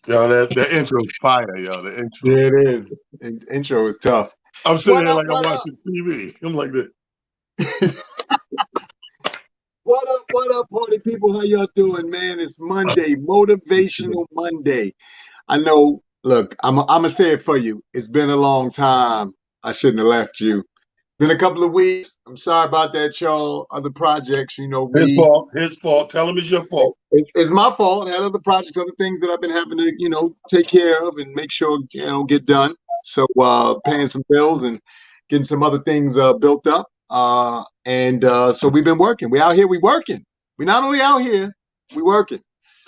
Yo, that intro is fire, yo. The intro. Yeah, it is. Intro is tough. I'm sitting What here up? like I'm What up? watching TV. I'm like this. What up? What up, party people? How y'all doing, man? It's Monday, Motivational Monday. I know. Look, I'm gonna say it for you. It's been a long time. I shouldn't have left you. Been a couple of weeks. I'm sorry about that, y'all. Other projects, His we fault. His fault. Tell him it's your fault. it's my fault. I had other projects, other things that I've been having to, take care of and make sure, get done. So paying some bills and getting some other things built up. And so we've been working. We out here, we working. We not only out here, we working.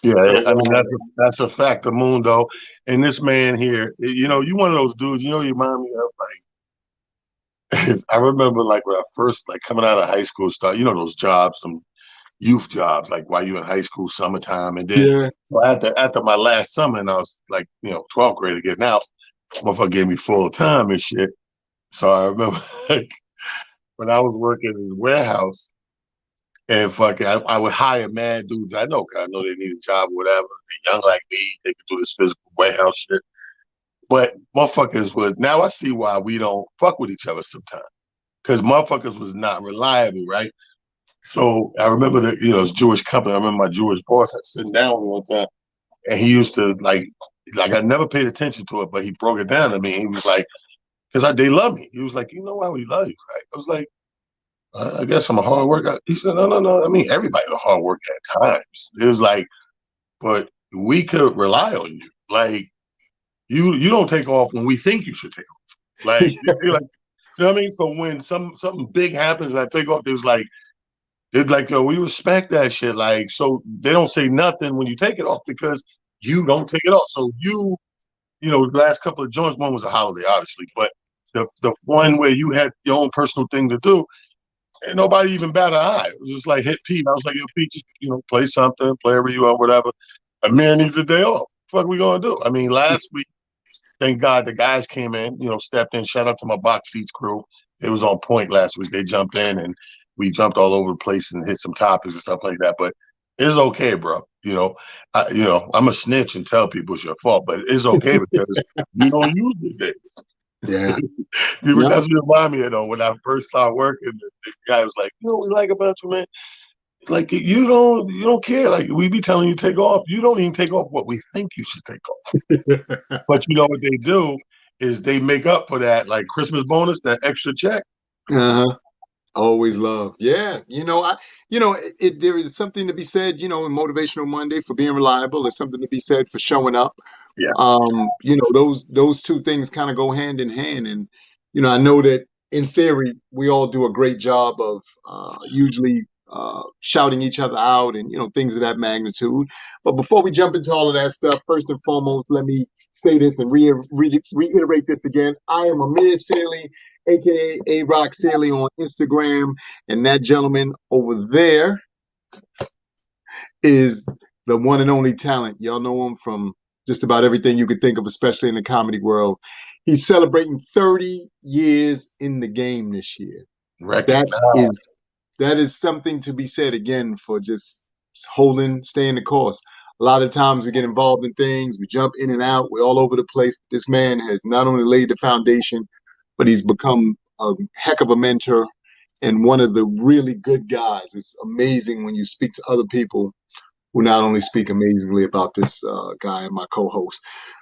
Yeah, So I mean that's a fact. The moon though, and this man here, you one of those dudes. You remind me of like I remember like when I first like coming out of high school, start those jobs, some youth jobs, like while you in high school, summertime, and then yeah. so after my last summer, and I was like 12th grade getting out, motherfucker gave me full time and shit. So I remember like, when I was working in the warehouse. And fucking, I would hire mad dudes I know, cause I know they need a job or whatever. They're young like me, they can do this physical warehouse shit. But motherfuckers was, now I see why we don't fuck with each other sometimes. Cause motherfuckers was not reliable, right? So I remember that, it's Jewish company. I remember my Jewish boss had sitting down one time and he used to like I never paid attention to it, but he broke it down to me. He was like, cause they love me. He was like, you know why we love you, right? I was like, I guess I'm a hard worker. He said, no, no, no. I mean, everybody's a hard worker at times. It was like, but we could rely on you. Like, you don't take off when we think you should take off. Like, you're like, you know what I mean? So when something big happens and I take off, they're like, yo, we respect that shit. Like, so they don't say nothing when you take it off because you don't take it off. So the last couple of joints, one was a holiday, obviously, but the one where you had your own personal thing to do, and nobody even bat an eye. It was just like hit Pete. I was like, yo, Pete, just play something, play wherever you are, whatever. Amir needs a day off. What the fuck we gonna do? I mean, last week, thank God the guys came in, stepped in. Shout out to my box seats crew. It was on point last week. They jumped in and we jumped all over the place and hit some topics and stuff like that. But it's okay, bro. I'm a snitch and tell people it's your fault, but it's okay because you don't use the things. Yeah. That's Yep. what remind me of though. When I first started working, the guy was like, "You know what we like about you, man? Like you don't care. Like we be telling you to take off. You don't even take off what we think you should take off. But you know what they do is they make up for that, like Christmas bonus, that extra check. Uh-huh. Always love. Yeah. There is something to be said, in Motivational Monday for being reliable. There's something to be said for showing up. Yeah, Those two things kind of go hand in hand. And, I know that in theory, we all do a great job of usually shouting each other out and, things of that magnitude. But before we jump into all of that stuff, first and foremost, let me say this and reiterate this again. I am Amir Saley, aka A Rock Saley on Instagram. And that gentleman over there is the one and only talent. Y'all know him from just about everything you could think of, especially in the comedy world. He's celebrating 30 years in the game this year. That recognize. is that is something to be said again for just staying the course. A lot of times we get involved in things, we jump in and out, we're all over the place. This man has not only laid the foundation, but he's become a heck of a mentor and one of the really good guys. It's amazing when you speak to other people who not only speak amazingly about this guy and my co-host.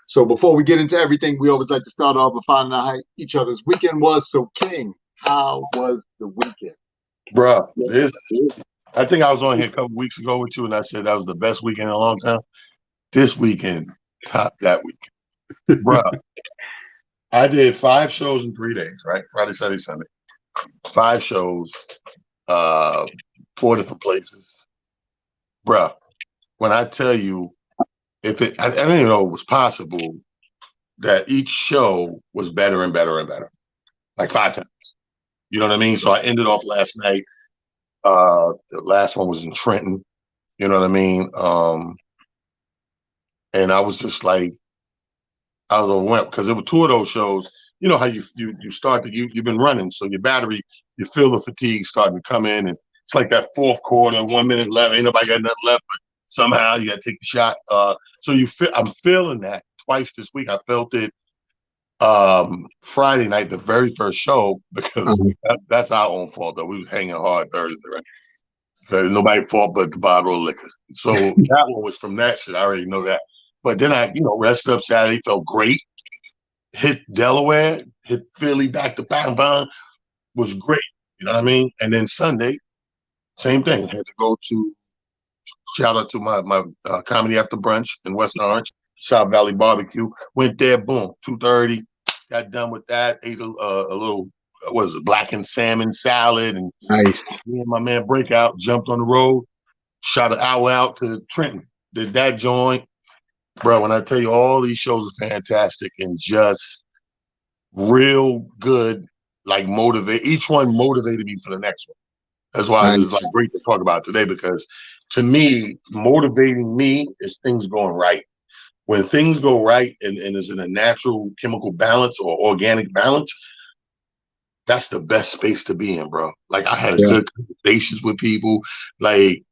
So before we get into everything, we always like to start off by finding out how each other's weekend was. So King, how was the weekend? Bruh, I think I was on here a couple weeks ago with you and I said that was the best weekend in a long time. This weekend topped that weekend. Bruh, I did 5 shows in 3 days, right? Friday, Saturday, Sunday. 5 shows, uh, 4 different places. Bruh, when I tell you, I didn't even know it was possible that each show was better and better and better, like 5 times. You know what I mean? So I ended off last night. The last one was in Trenton. You know what I mean? And I was just like, I was overwhelmed because there were 2 of those shows. You know how you start you've been running, so your battery, you feel the fatigue starting to come in, and it's like that fourth quarter, 1 minute left, ain't nobody got nothing left. somehow you got to take the shot. So I'm feeling that twice this week. I felt it Friday night, the very first show, because Uh-huh. that's our own fault though. We was hanging hard Thursday, right? So nobody fault but the bottle of liquor. So that one was from that shit. I already know that. But then rested up Saturday, felt great. Hit Delaware, hit Philly back to back, was great. You know what I mean? And then Sunday, same thing. Had to go to shout out to my comedy after brunch in West Orange, South Valley Barbecue. Went there, boom, 2:30. Got done with that. Ate a little, what is it, blackened salmon salad, and Nice. me and my man Breakout jumped on the road. Shot an hour out to Trenton. Did that joint, bro. When I tell you, all these shows are fantastic and just real good. Like motivate. Each one motivated me for the next one. That's why it is like Nice. great to talk about today, because to me, motivating me is things going right. When things go right and is in a natural chemical balance or organic balance, that's the best space to be in, bro. Like I had a Yes. good conversations with people, like,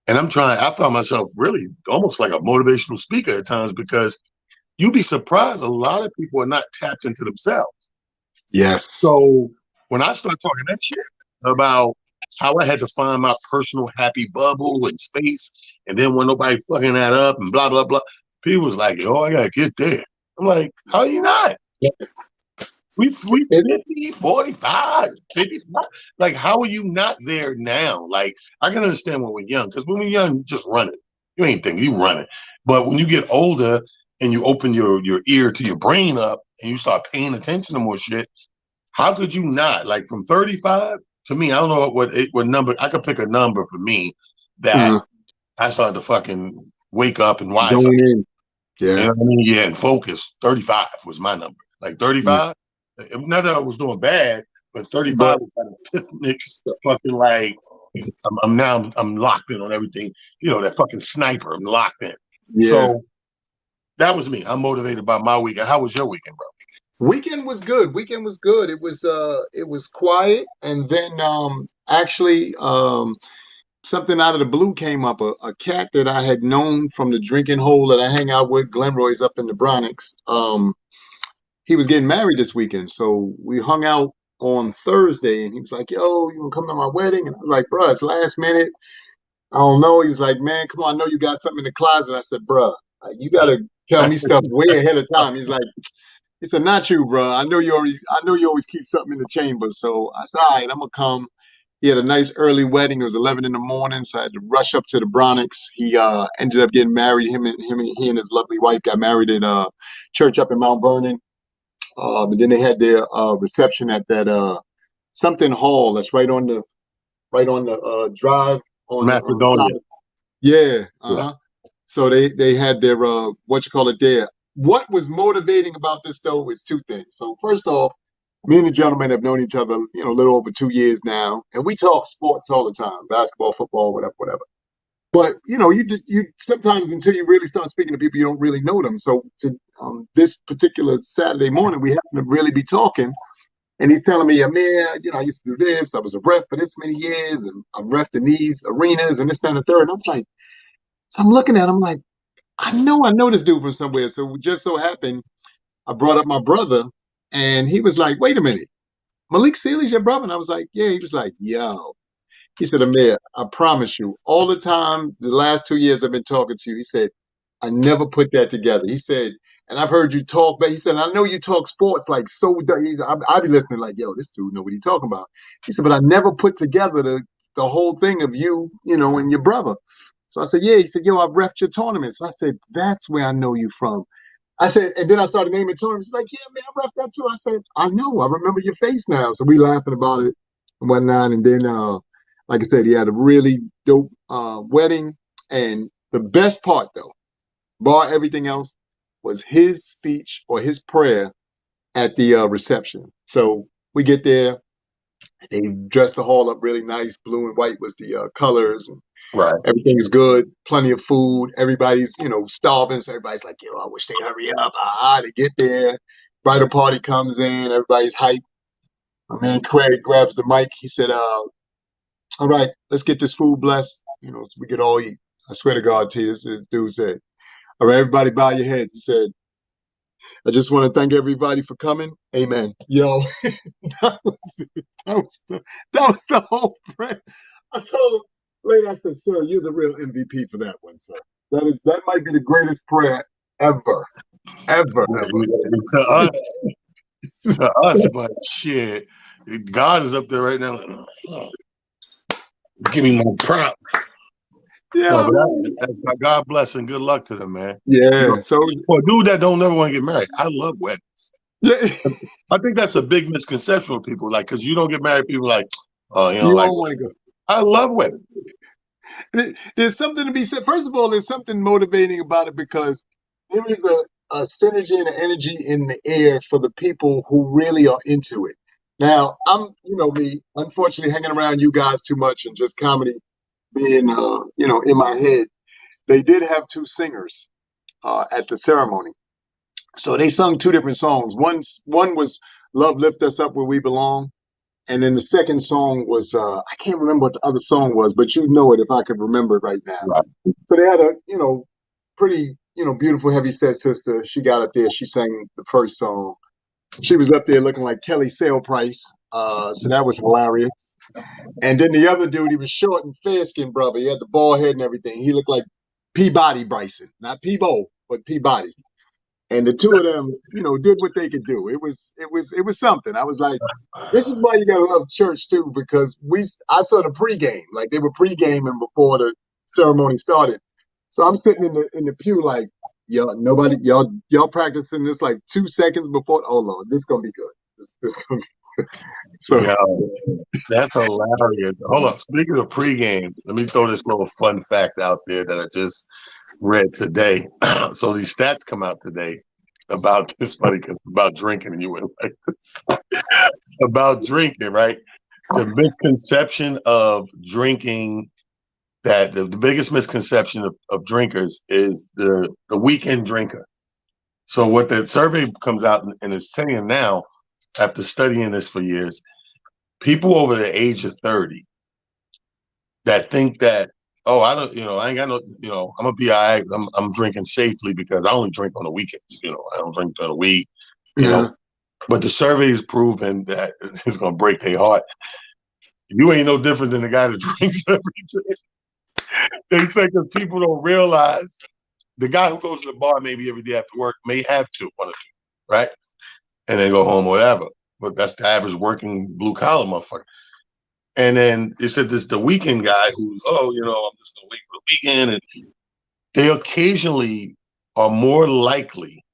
and I found myself really almost like a motivational speaker at times, because you'd be surprised a lot of people are not tapped into themselves. Yes. So when I start talking that shit about how I had to find my personal happy bubble and space, and then when nobody fucking that up and blah blah blah, people was like, "Yo, I gotta get there." I'm like, "How are you not? We It, 50, 45, 55. Like, how are you not there now?" Like, I can understand when we're young, because when we're young, you just running. You ain't thinking, you running. But when you get older and you open your ear to your brain up and you start paying attention to more shit, how could you not? Like from 35 to me, I don't know what number. I could pick a number for me that uh, I started to fucking wake up and wise up. Zone in. You Yeah. know what I mean? Yeah, and focus. 35 was my number. Like Yeah. 35. Not that I was doing bad, but 35 But was kind of ethnic, fucking like I'm locked in on everything. That fucking sniper. I'm locked in. yeah. So that was me. I'm motivated by my weekend. How was your weekend, bro? Weekend was good. Weekend was good. It was quiet, and then actually something out of the blue came up. A cat that I had known from the drinking hole that I hang out with, Glenroy's up in the Bronx. He was getting married this weekend, so we hung out on Thursday, and he was like, "Yo, you gonna come to my wedding?" And I was like, "Bruh, it's last minute. I don't know." He was like, "Man, come on, I know you got something in the closet." I said, "Bruh, you gotta tell me stuff way ahead of time." He's like, he said, "Not you, bro. I know you always keep something in the chamber." So I said, "All right, I'm gonna come." He had a nice early wedding. It was 11 in the morning, so I had to rush up to the Bronx. He ended up getting married. He and his lovely wife got married at church up in Mount Vernon. And then they had their reception at that something hall that's right on the drive on the Macedonia. side. Yeah, Yeah. uh-huh. So they had their what you call it there. What was motivating about this though is two things. So first off, me and the gentleman have known each other, a little over 2 years now, and we talk sports all the time, basketball, football, whatever, whatever. But you sometimes until you really start speaking to people, you don't really know them. So this particular Saturday morning, we happen to really be talking, and he's telling me, Amir, I used to do this. I was a ref for this many years, and I'm ref in these arenas and this, that, and the third. And I was like, so I'm looking at him like, I know this dude from somewhere. So just so happened, I brought up my brother, and he was like, "Wait a minute, Malik Sealy's your brother?" And I was like, "Yeah." He was like, "Yo," he said, "Amir, I promise you, all the time, the last 2 years I've been talking to you," he said, "I never put that together." He said, "And I've heard you talk, but he said, I know you talk sports like so. I be listening like, yo, this dude know what he talking about." He said, "But I never put together the whole thing of you, and your brother." So I said, "Yeah." He said, "Yo, I've refed your tournament." So I said, "That's where I know you from." I said, and then I started naming tournaments. He's like, "Yeah, man, I ref that too." I said, "I know, I remember your face now." So we laughing about it and whatnot. And then, like I said, he had a really dope wedding. And the best part, though, bar everything else, was his speech or his prayer at the reception. So we get there. They dressed the hall up really nice. Blue and white was the colors. And Right. everything's good, plenty of food. Everybody's, starving. So everybody's like, "Yo, I wish they hurry up." They get there. Bridal party comes in. Everybody's hyped. My man Craig grabs the mic. He said, "All right, let's get this food blessed, so we could all eat." I swear to God, T, this dude said, all right, everybody bow your heads. He said, I just want to thank everybody for coming. Amen. Yo, that was it. That was the whole prayer. I told him later, I said, sir, you're the real MVP for that one, sir. That might be the greatest prayer ever, ever, ever. To us, to us, but shit, God is up there right now. Like, give me more props. No, Yeah, but God bless and good luck to them, man. You know, yeah. So it was, for a dude that don't never want to get married, I love weddings. yeah, I think that's a big misconception with people, like, because you don't get married, people like, you like, don't want to go. I love weddings. There's something to be said. First of all, there's something motivating about it because there is a synergy and an energy in the air for the people who really are into it. Now, I'm, me, unfortunately, hanging around you guys too much and just comedy being, in my head. They did have two singers at the ceremony, so they sung two different songs. One was "Love Lift Us Up Where We Belong," and then the second song was I can't remember what the other song was, but you know it if I could remember it right now. Right. So they had a pretty beautiful heavy set sister. She got up there. She sang the first song. She was up there looking like Kelly Sale Price. So that was hilarious. And then the other dude, he was short and fair skinned brother. He had the bald head and everything. He looked like Peabody Bryson, not Peabo, but Peabody. And the two of them, did what they could do. It was something. I was like, this is why you gotta love church too, because I saw the pregame, like they were pregaming before the ceremony started. So I'm sitting in the pew like, y'all practicing this like 2 seconds before. Oh Lord, this is gonna be good. This gonna be so. Yeah, that's hilarious. Hold up. Speaking of pregame, let me throw this little fun fact out there that I just read today. So these stats come out today about this funny because it's about drinking, and you went like this. About drinking, right? The misconception of drinking that the biggest misconception of drinkers is the weekend drinker. So what the survey comes out and is saying now, after studying this for years, people over the age of 30 that think that, oh, I don't, I ain't got no, I'm gonna be all right. I'm drinking safely because I only drink on the weekends. I don't drink during the week. You know, Yeah. but the survey is proven that it's gonna break their heart. You ain't no different than the guy that drinks every day. They say because people don't realize the guy who goes to the bar maybe every day after work may have two, one or two, right? And then go home or whatever. But that's the average working blue collar motherfucker. And then they said this the weekend guy who's, I'm just gonna wait for the weekend. And they occasionally are more likely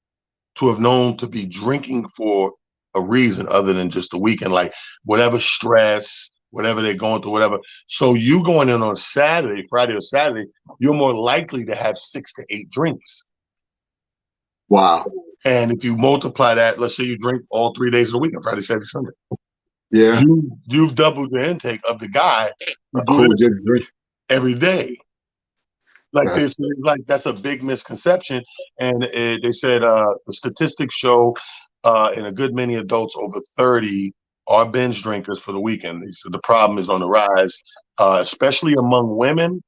to have known to be drinking for a reason other than just the weekend, like whatever stress, whatever they're going through, whatever. So you going in on Saturday, Friday or Saturday, you're more likely to have 6 to 8 drinks. Wow. And if you multiply that, let's say you drink all 3 days of the week, Friday, Saturday, Sunday, Yeah. you've doubled your intake of the guy who do Who this just drink? every day. Like That's this, like that's a big misconception. And they said the statistics show in a good many adults over 30 are binge drinkers for the weekend. They said the problem is on the rise, especially among women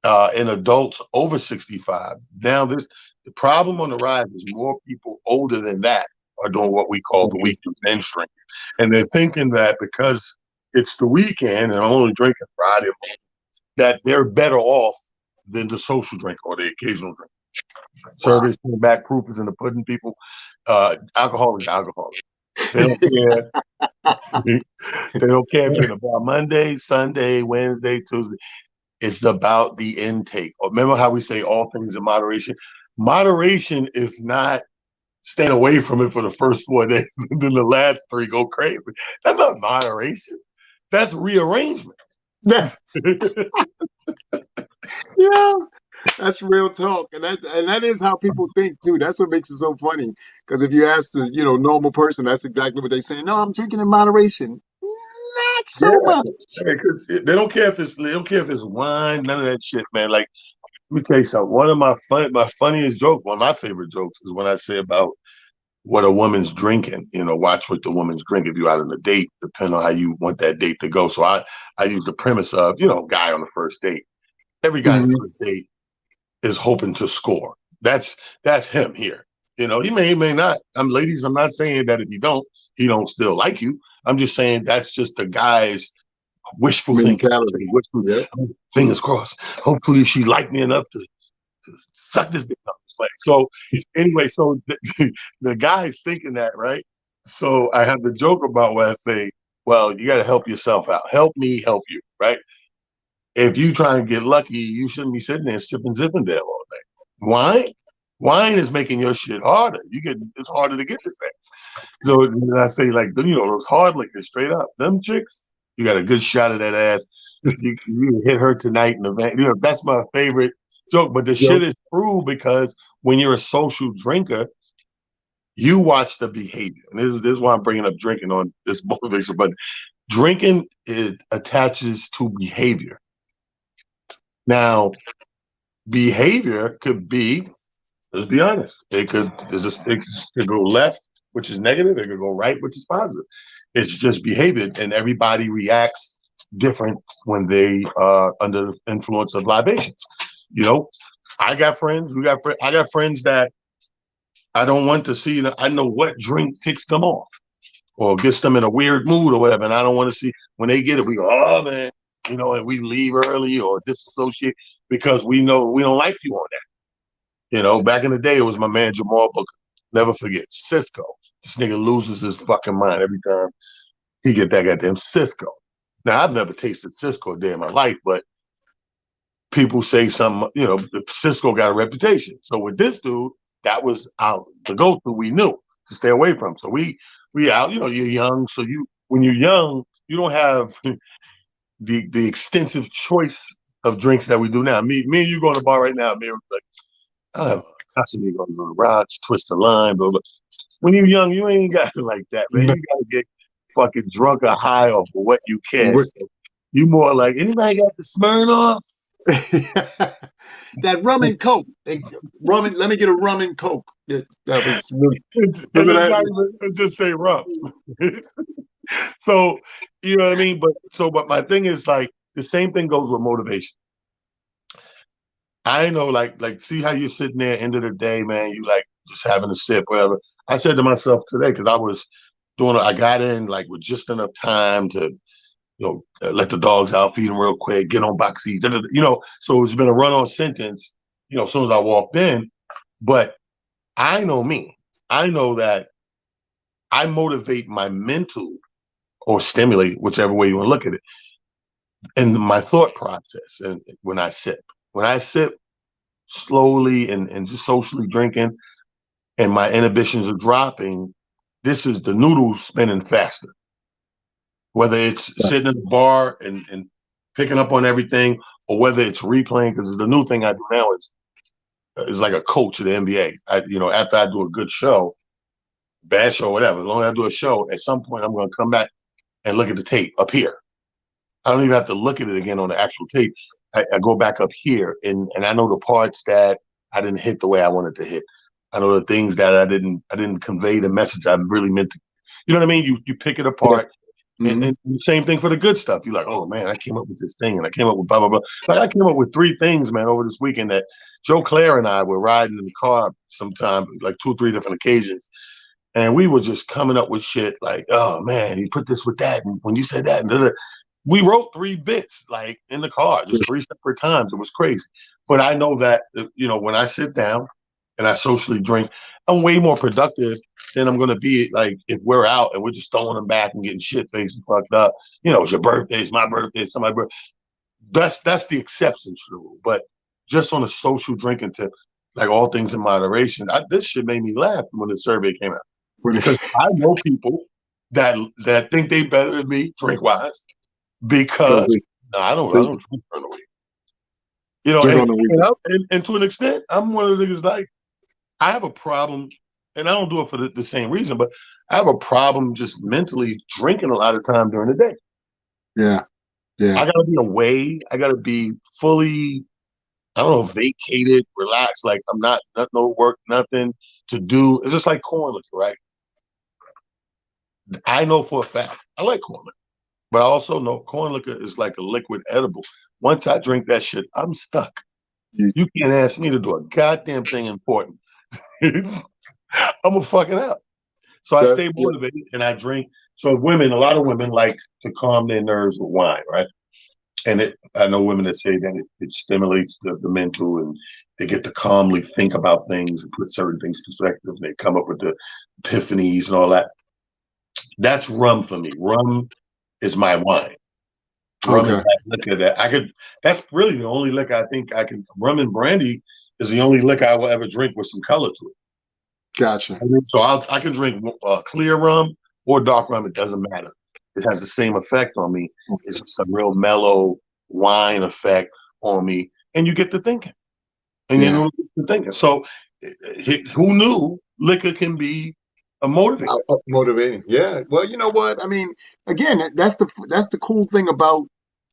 and adults over 65. Now, the problem on the rise is more people older than that are doing what we call the weekend binge drinking. And they're thinking that because it's the weekend and I'm only drinking Friday, that they're better off than the social drink or the occasional drink. wow. Surveys came back, proof is in the pudding, people. Alcohol is alcohol. They don't care. They don't care if you're in a bar Monday, Sunday, Wednesday, Tuesday. It's about the intake. Remember how we say all things in moderation? Moderation is not staying away from it for the first 4 days and then the last 3 go crazy. That's not moderation. That's rearrangement. Yeah, that's real talk, and that is how people think too. That's what makes it so funny. Because if you ask the normal person, that's exactly what they say. No, I'm drinking in moderation. Not Yeah, so much. because they don't care if it's wine, none of that shit, man. Like, let me tell you something. One of my funniest jokes, one of my favorite jokes, is when I say about what a woman's drinking. Watch what the woman's drink if you're out on a date, depending on how you want that date to go. So I use the premise of guy on the first date. Every guy in the Hmm. first date is hoping to score. That's him here. He may not. Ladies, I'm not saying that if he don't still like you. I'm just saying that's just the guy's wishful thinking. Mentality. Wishful, Yep. fingers crossed. Hopefully she liked me enough to suck this dick up this way. So anyway, so the guy's thinking that, right? So I have the joke about where I say, well, you got to help yourself out. Help me help you, right? If you try and get lucky, you shouldn't be sitting there sipping Zinfandel all day. Wine? Wine is making your shit harder. It's harder to get the sex. So I say, like, those hard liquors straight up. Them chicks, you got a good shot of that ass. You hit her tonight in the van. That's my favorite joke. But the Yep. shit is true because when you're a social drinker, you watch the behavior. And this is why I'm bringing up drinking on this motivation. But drinking it attaches to behavior. Now, behavior could be, let's be honest, it could go left, which is negative. It could go right, which is positive. It's just behavior, and everybody reacts different when they are under the influence of libations. You know, I got friends. I got friends that I don't want to see. I know what drink ticks them off or gets them in a weird mood or whatever, and I don't want to see when they get it. We go, oh man, and we leave early or disassociate because we know we don't like you on that. Back in the day, it was my man Jamal Booker. Never forget Cisco. This nigga loses his fucking mind every time he get that goddamn Cisco. Now I've never tasted Cisco a day in my life, but people say something. Cisco got a reputation. So with this dude, that was out the go-to we knew to stay away from. So we out. You're young, so when you're young, you don't have the extensive choice of drinks that we do now. Me and you go to the bar right now, Amir, like, I have a Casamigo on the rocks, twist the lime, blah, blah. When you're young, you ain't got it like that, man. You got to get fucking drunk or high off of what you can. So you more like, anybody got the Smirnoff? That rum and coke. Let me get a rum and coke. That was really, And remember it's that? not even, it just say rum. So, you know what I mean? But my thing is like, the same thing goes with motivation. I know, see how you're sitting there, end of the day, man, you like just having a sip, whatever. I said to myself today, because I got in like with just enough time to, let the dogs out, feed them real quick, get on box seat, so it's been a run on sentence, as soon as I walked in. But I know me. I know that I motivate my mental or stimulate, whichever way you want to look at it, and my thought process. And when I sip slowly and just socially drinking, and my inhibitions are dropping, this is the noodles spinning faster. Whether it's sitting in the bar and picking up on everything, or whether it's replaying, because the new thing I do now is like a coach of the NBA. After I do a good show, bad show, whatever, as long as I do a show, at some point I'm going to come back and look at the tape up here. I don't even have to look at it again on the actual tape. I go back up here, and I know the parts that I didn't hit the way I wanted to hit. I know the things that I didn't convey the message I really meant to. You know what I mean? You pick it Yeah. apart, Hmm. and the same thing for the good stuff. You're like, oh man, I came up with this thing, and I came up with blah blah blah. Like I came up with 3 things, man, over this weekend that Joe Claire and I were riding in the car sometime, like 2 or 3 different occasions, and we were just coming up with shit like, oh man, you put this with that, and when you said that, and we wrote 3 bits like in the car, just 3 separate times. It was crazy. But I know that when I sit down and I socially drink, I'm way more productive than I'm gonna be like if we're out and we're just throwing them back and getting shit faced and fucked up. It's your birthday, it's my birthday, it's somebody's birthday. That's the exception to the rule. But just on a social drinking tip, like all things in moderation, this shit made me laugh when the survey came out because I know people that think they better than me drink wise because no, I don't drink during the week. Drink And on the and, weekend. and to an extent, I'm one of the niggas like I have a problem, and I don't do it for the same reason, but I have a problem just mentally drinking a lot of time during the day. Yeah. Yeah. I gotta be away. I gotta be fully, I don't know, vacated, relaxed. Like I'm not no work, nothing to do. It's just like corn liquor, right? I know for a fact I like corn liquor. But I also know corn liquor is like a liquid edible. Once I drink that shit, I'm stuck. You, You can't ask me to do a goddamn thing important. I'm gonna fuck it up. So I that, stay yeah, motivated and I drink. So women, a lot of women like to calm their nerves with wine, right? And I know women that say that it stimulates the mental and they get to calmly think about things and put certain things in perspective. And they come up with the epiphanies and all that. That's rum for me. Rum is my wine. Rum is okay, that liquor that I could. That's really the only liquor I think I can. Rum and brandy is the only liquor I will ever drink with some color to it. gotcha. I mean, so I can drink clear rum or dark rum. It doesn't matter. It has the same effect on me. It's just a real mellow wine effect on me, and you get to thinking, and you Yeah. know to thinking. So, who knew liquor can be a motivator? Motivating. Yeah. Well, you know what? I mean, again, that's the cool thing about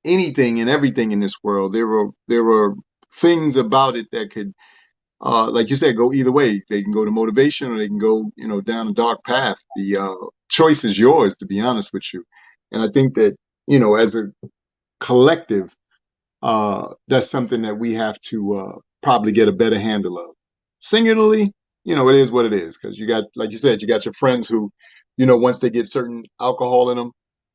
anything and everything in this world. There are things about it that could, like you said, go either way. They can go to motivation or they can go, down a dark path. The choice is yours, to be honest with you. And I think that, as a collective, that's something that we have to probably get a better handle of. Singularly, it is what it is because you got, like you said, you got your friends who, once they get certain alcohol in them,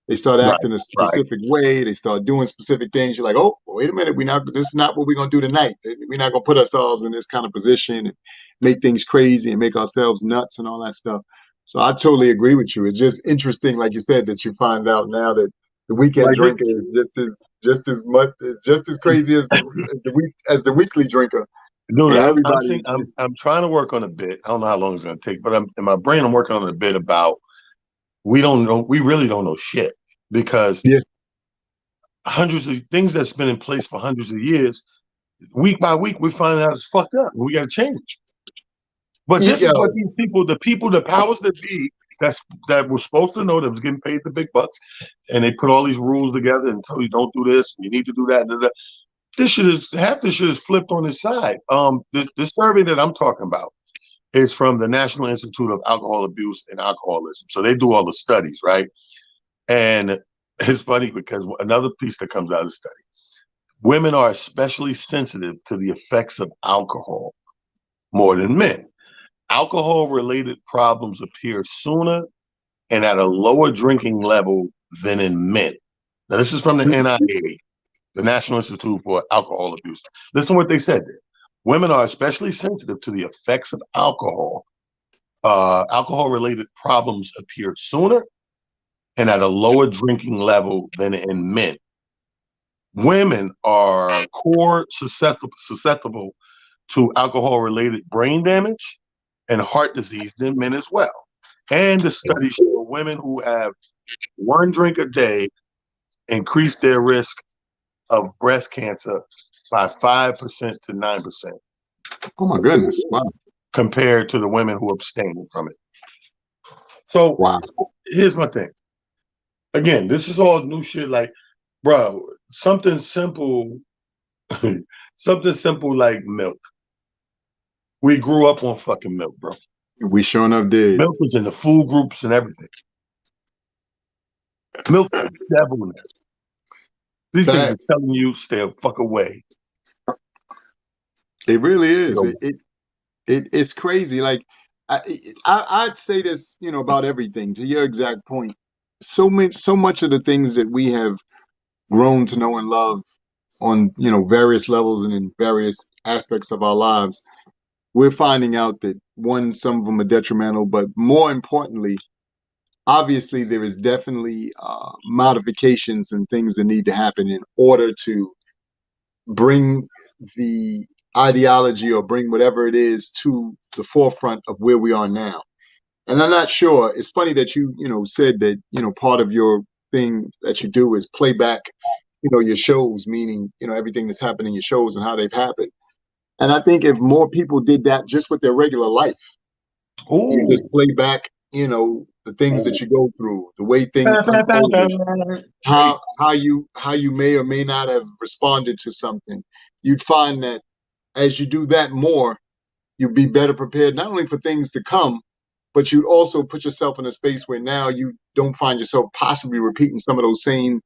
they start Right, acting a right. specific way. They start doing specific things. You're like, oh, wait a minute, this is not what we're gonna do tonight. We're not gonna put ourselves in this kind of position and make things crazy and make ourselves nuts and all that stuff. So I totally agree with you. It's just interesting, like you said, that you find out now that the weekend Like this, drinker is just as crazy as the weekly drinker, dude. and I'm everybody. think I'm trying to work on a bit. I don't know how long it's going to take, but I'm in my brain. I'm working on a bit about we don't know. We really don't know shit because Yeah, hundreds of things that's been in place for hundreds of years, week by week, we're finding out it's fucked up. We got to change. But this is what yo, these people, the powers that be, that were supposed to know that was getting paid the big bucks, and they put all these rules together and tell you don't do this, you need to do that. And that. This shit is half this shit is flipped on its side. The survey that I'm talking about is from the National Institute of Alcohol Abuse and Alcoholism. So they do all the studies, right? And it's funny because another piece that comes out of the study: women are especially sensitive to the effects of alcohol more than men. Alcohol related problems appear sooner and at a lower drinking level than in men. Now, this is from the NIA, the National Institute for Alcohol Abuse. Listen to what they said there. Women are especially sensitive to the effects of alcohol. Alcohol related problems appear sooner and at a lower drinking level than in men. Women are core susceptible to alcohol related brain damage and heart disease than men as well. And the studies show women who have one drink a day increase their risk of breast cancer by 5% to 9% oh my goodness, wow, compared to the women who abstain from it. So wow. here's my thing. Again, this is all new shit. Like, bro, something simple, something simple like milk. We grew up on fucking milk, bro. We sure enough did. Milk was in the food groups and everything. Milk is the devil now. These things are Facts. telling you stay a fuck away. It really Stay is. away. It's crazy. Like I, I'd say this, about everything. To your exact point, so much of the things that we have grown to know and love on, various levels and in various aspects of our lives, we're finding out that one, some of them are detrimental, but more importantly, obviously there is definitely modifications and things that need to happen in order to bring the ideology or bring whatever it is to the forefront of where we are now. And I'm not sure. It's funny that you said that, part of your thing that you do is play back, your shows, meaning, everything that's happening in your shows and how they've happened. And I think if more people did that just with their regular life, you just Ooh. play back, the things that you go through, the way things unfolded, Crazy. how you may or may not have responded to something, you'd find that as you do that more, you'd be better prepared not only for things to come, but you'd also put yourself in a space where now you don't find yourself possibly repeating some of those same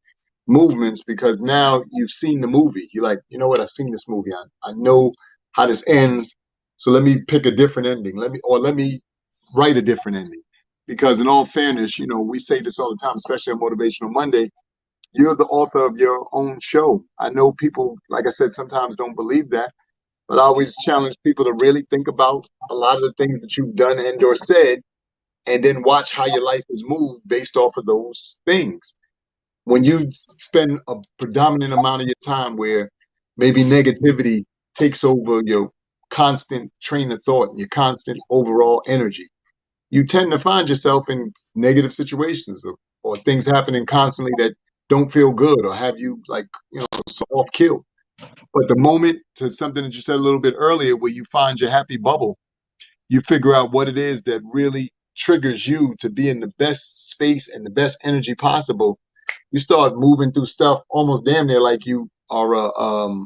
movements because now you've seen the movie. You're like, you know what? I've seen this movie. I know how this ends. So let me pick a different ending. Let me write a different ending. Because in all fairness, we say this all the time, especially on Motivational Monday. You're the author of your own show. I know people, like I said, sometimes don't believe that, but I always challenge people to really think about a lot of the things that you've done and or said, and then watch how your life has moved based off of those things. When you spend a predominant amount of your time where maybe negativity takes over your constant train of thought and your constant overall energy, you tend to find yourself in negative situations or things happening constantly that don't feel good or have you like, off kill. But the moment to something that you said a little bit earlier, where you find your happy bubble, you figure out what it is that really triggers you to be in the best space and the best energy possible. You start moving through stuff almost damn near like you are a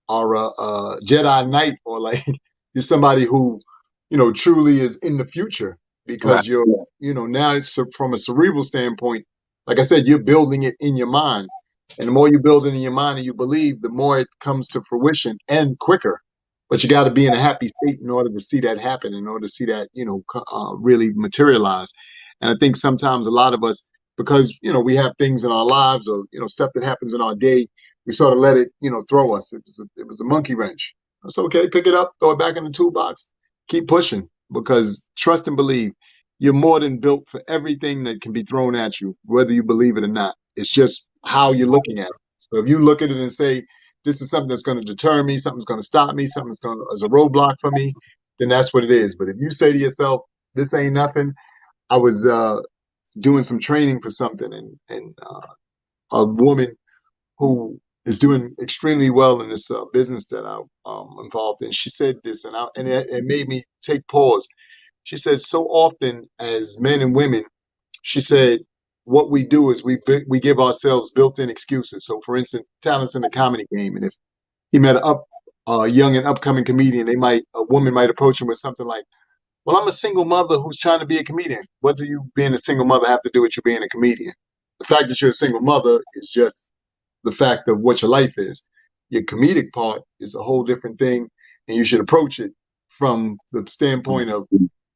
Jedi Knight, or like you're somebody who, truly is in the future Right. because you're, now it's from a cerebral standpoint. Like I said, you're building it in your mind. And the more you build it in your mind and you believe, the more it comes to fruition and quicker. But you got to be in a happy state in order to see that happen, in order to see that, really materialize. And I think sometimes a lot of us, because, we have things in our lives or, stuff that happens in our day, we sort of let it, throw us. It was a monkey wrench. That's okay. Pick it up, throw it back in the toolbox, keep pushing because trust and believe you're more than built for everything that can be thrown at you, whether you believe it or not. It's just how you're looking at it. So if you look at it and say, this is something that's going to deter me, something's going to stop me, something's going to, as a roadblock for me, then that's what it is. But if you say to yourself, this ain't nothing, I was doing some training for something, and a woman who is doing extremely well in this business that I'm involved in. She said this, and it made me take pause. She said, so often as men and women, she said, what we do is we give ourselves built-in excuses. So, for instance, talent's in the comedy game, and if he met a young and upcoming comedian, a woman might approach him with something like, "Well, I'm a single mother who's trying to be a comedian. What do you being a single mother have to do with you being a comedian? The fact that you're a single mother is just the fact of what your life is. Your comedic part is a whole different thing, and you should approach it from the standpoint of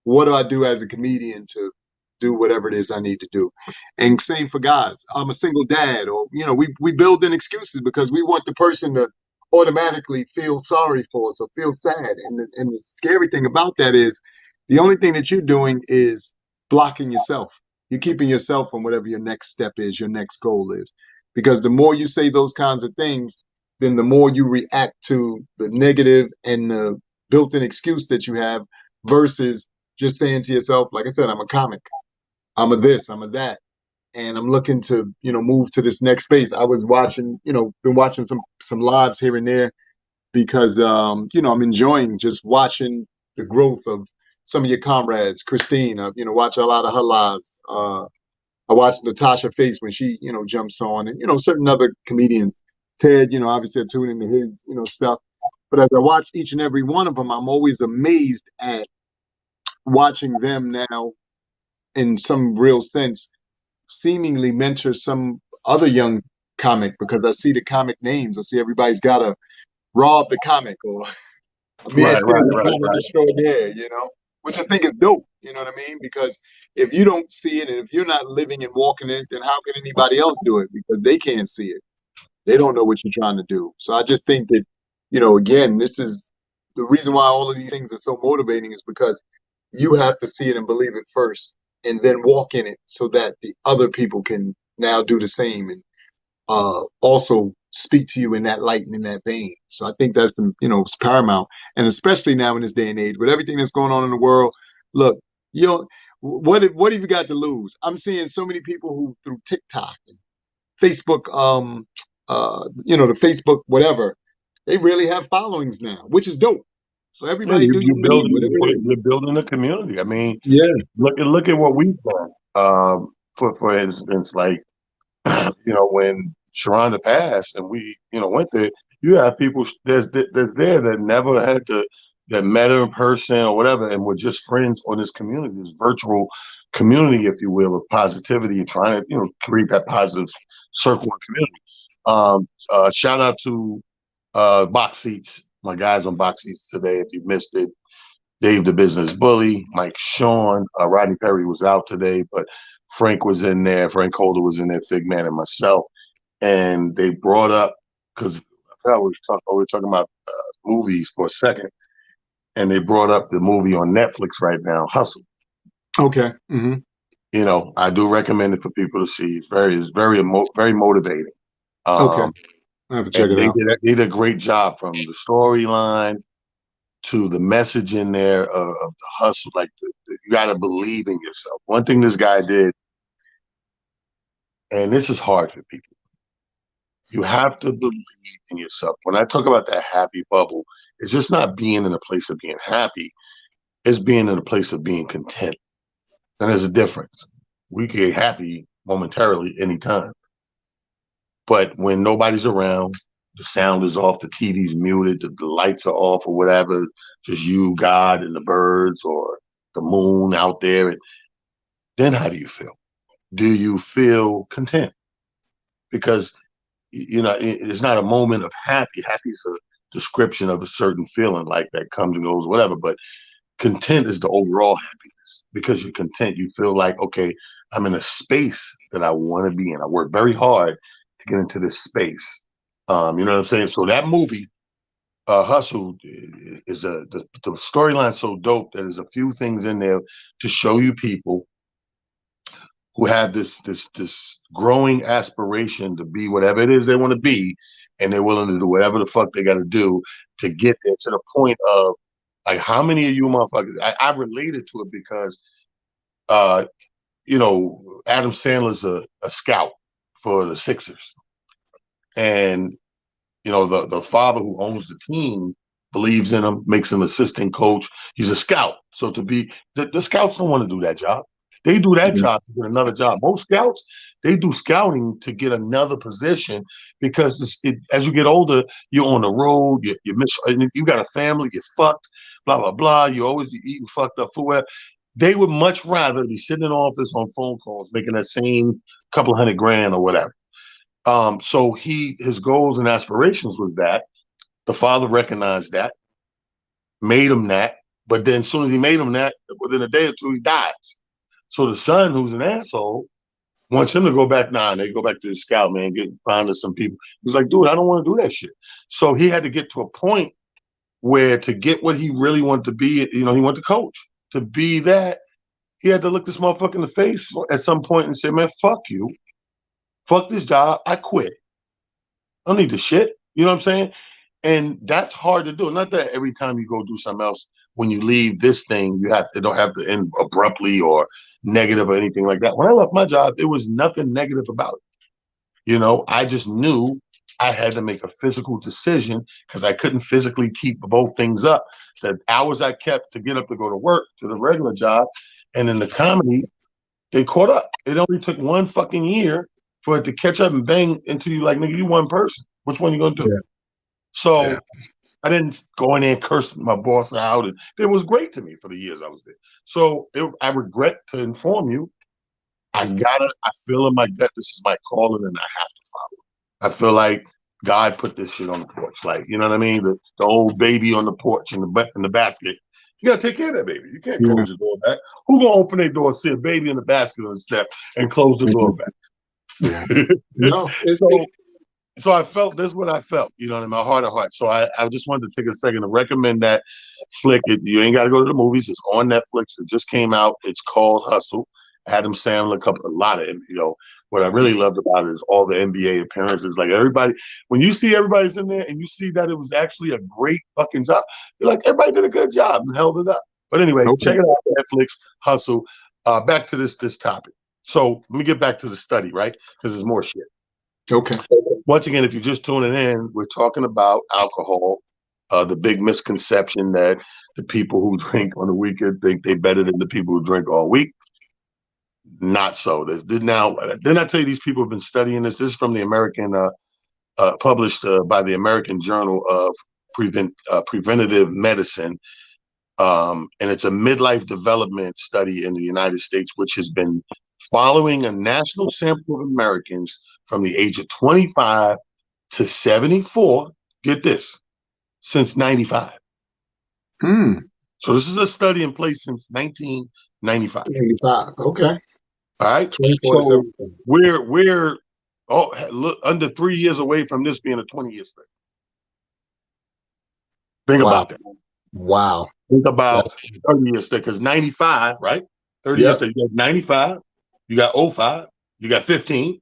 what do I do as a comedian to do whatever it is I need to do. And same for guys. I'm a single dad, or we build in excuses because we want the person to automatically feel sorry for us or feel sad. And the scary thing about that is the only thing that you're doing is blocking yourself. You're keeping yourself from whatever your next step is, your next goal is. Because the more you say those kinds of things, then the more you react to the negative and the built-in excuse that you have versus just saying to yourself, like I said, I'm a comic. I'm a this, I'm a that. And I'm looking to, move to this next space. I was watching, been watching some lives here and there because I'm enjoying just watching the growth of some of your comrades. Christine, watch a lot of her lives. I watched Natasha Face when she, jumps on, and certain other comedians. Ted, obviously I tune into his, stuff. But as I watch each and every one of them, I'm always amazed at watching them now, in some real sense, seemingly mentor some other young comic because I see the comic names. I see everybody's got a Rob the comic or Amir Right, said right, the right, comic right. extraordinaire, which I think is dope. You know what I mean? Because if you don't see it and if you're not living and walking it, then how can anybody else do it? Because they can't see it. They don't know what you're trying to do. So I just think that, again, this is the reason why all of these things are so motivating is because you have to see it and believe it first and then walk in it so that the other people can now do the same and also speak to you in that light and in that vein. So I think that's, it's paramount. And especially now in this day and age with everything that's going on in the world, look, you know, what have you got to lose? I'm seeing so many people who through TikTok and Facebook, the Facebook, whatever, they really have followings now, which is dope. So Yeah, everybody do your thing, whatever it is. you're building a community. I mean, Yeah. look at what we've done. For instance, like when Sharonda passed and we went there, you have people that's there that never had to that met her in person or whatever, and were just friends on this community, this virtual community, if you will, of positivity and trying to create that positive circle and community. Shout out to Box Seats, my guys on Box Seats today. If you missed it, Dave the Business Bully, Mike Sean, Rodney Perry was out today, but Frank was in there. Frank Holder was in there, Fig Man, and myself. And they brought up, because I forgot we were talking about movies for a second, and they brought up the movie on Netflix right now, Hustle. Okay. You know, I do recommend it for people to see. Very motivating. Okay. Um, I have to and check it out. they did a great job from the storyline to the message in there of the hustle. Like you got to believe in yourself. One thing this guy did, and this is hard for people. You have to believe in yourself. When I talk about that happy bubble, it's just not being in a place of being happy. It's being in a place of being content. And there's a difference. We get happy momentarily anytime. But when nobody's around, the sound is off, the TV's muted, the lights are off or whatever, just you, God, and the birds or the moon out there. And then how do you feel? Do you feel content? Because, you know, it's not a moment of happy. Happy is a description of a certain feeling like that comes and goes, whatever. But content is the overall happiness because you're content. You feel like, okay, I'm in a space that I want to be in. I work very hard to get into this space. You know what I'm saying? So that movie, Hustle, is the storyline so dope that there's a few things in there to show you people who have this growing aspiration to be whatever it is they want to be, and they're willing to do whatever the fuck they got to do to get there to the point of like how many of you motherfuckers I related to it because uh you know Adam Sandler's a scout for the Sixers, and you know the father who owns the team believes in him, makes him assistant coach. He's a scout, so to be the scouts don't want to do that job. They do that Yeah. job to get another job. Most scouts, they do scouting to get another position because as you get older, you're on the road, you miss, you got a family, you're fucked, blah blah blah. You always be eating fucked up food. They would much rather be sitting in office on phone calls, making that same couple hundred grand or whatever. So his goals and aspirations was that. The father recognized that, made him that, but then as soon as he made him that, within a day or two, he dies. So the son, who's an asshole, wants him to go back. Nah, they go back to the scout, man, find us some people. He's like, dude, I don't want to do that shit. So he had to get to a point where to get what he really wanted to be, you know, he wanted to coach. To be that, he had to look this motherfucker in the face at some point and say, man, fuck you. Fuck this job. I quit. I don't need the shit. You know what I'm saying? And that's hard to do. Not that every time you go do something else, when you leave this thing, it don't have to end abruptly or negative or anything like that. When I left my job, there was nothing negative about it. You know, I just knew I had to make a physical decision because I couldn't physically keep both things up. The hours I kept to get up to go to work to the regular job, and in the comedy, they caught up. It only took one fucking year for it to catch up and bang into you like, nigga, you one person. Which one you gonna do? Yeah. So Yeah. I didn't go in there and curse my boss out. And it was great to me for the years I was there. So I regret to inform you, I feel in my gut, this is my calling and I have to follow it. I feel like God put this shit on the porch. Like, you know what I mean? The old baby on the porch in the basket. You gotta take care of that baby. You can't Yeah. close your door back. Who gonna open their door, see a baby in the basket on the step and close the door back? Yeah. No, so so I felt this is what I felt, you know, in my heart of hearts. So I just wanted to take a second to recommend that flick. You ain't got to go to the movies. It's on Netflix. It just came out. It's called Hustle. Adam Sandler, a lot of, you know, what I really loved about it is all the NBA appearances. Like everybody, when you see everybody's in there and you see that it was actually a great fucking job, you're like, everybody did a good job and held it up. But anyway, okay. check it out, Netflix, Hustle. Back to this topic. So let me get back to the study, right? Because there's more shit. Okay. Once again, if you're just tuning in, we're talking about alcohol, the big misconception that the people who drink on the weekend think they're better than the people who drink all week. Not so. Now, didn't I tell you these people have been studying this? This is from the American, published by the American Journal of Preventative Medicine. And it's a midlife development study in the United States, which has been following a national sample of Americans from the age of 25 to 74. Get this, since 95. Hmm. So this is a study in place since 1995. 85. Okay. All right. 24 to So 74. we're look under 3 years away from this being a 20-year study. Think Wow. about that. Wow. Think about That's 30 years study because 95, right? 30 years yep. study. You got 95, you got '05, you got 15.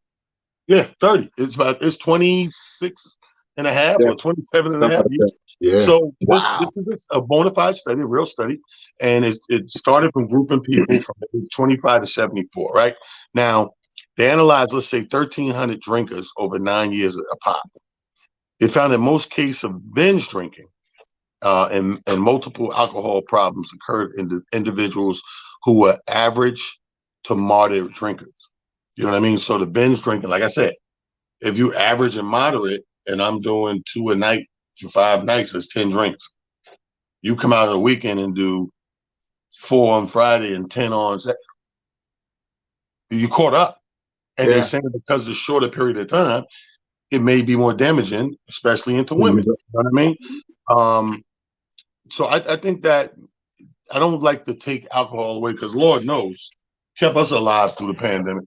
Yeah, 30. It's 26 and a half Yeah. or 27 and a Something half like years. that. Yeah. So this Wow. is a bona fide study, a real study, and it started from grouping people from age 25 to 74. Right now, they analyzed, let's say, 1,300 drinkers over 9 years a pop. They found that most cases of binge drinking and multiple alcohol problems occurred in the individuals who were average to moderate drinkers. You know what I mean? So the binge drinking, like I said, if you average and moderate, and I'm doing 2 a night for 5 nights, that's 10 drinks. You come out on the weekend and do 4 on Friday and 10 on Saturday, you caught up. And they Yeah. saying because of the shorter period of time, it may be more damaging, especially into women. You know what I mean? Um, so I think that I don't like to take alcohol away because Lord knows kept us alive through the pandemic.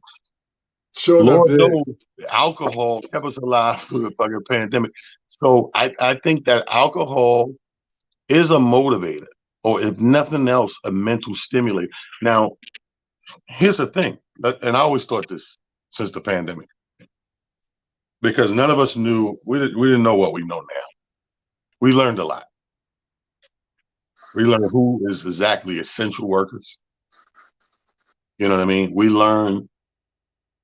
Sure enough Lord did. knows alcohol kept us alive through the fucking pandemic. So I think that alcohol is a motivator, or if nothing else, a mental stimulator. Now, here's the thing, and I always thought this since the pandemic, because none of us knew, we didn't know what we know now. We learned a lot. We learned who is exactly essential workers. You know what I mean? We learned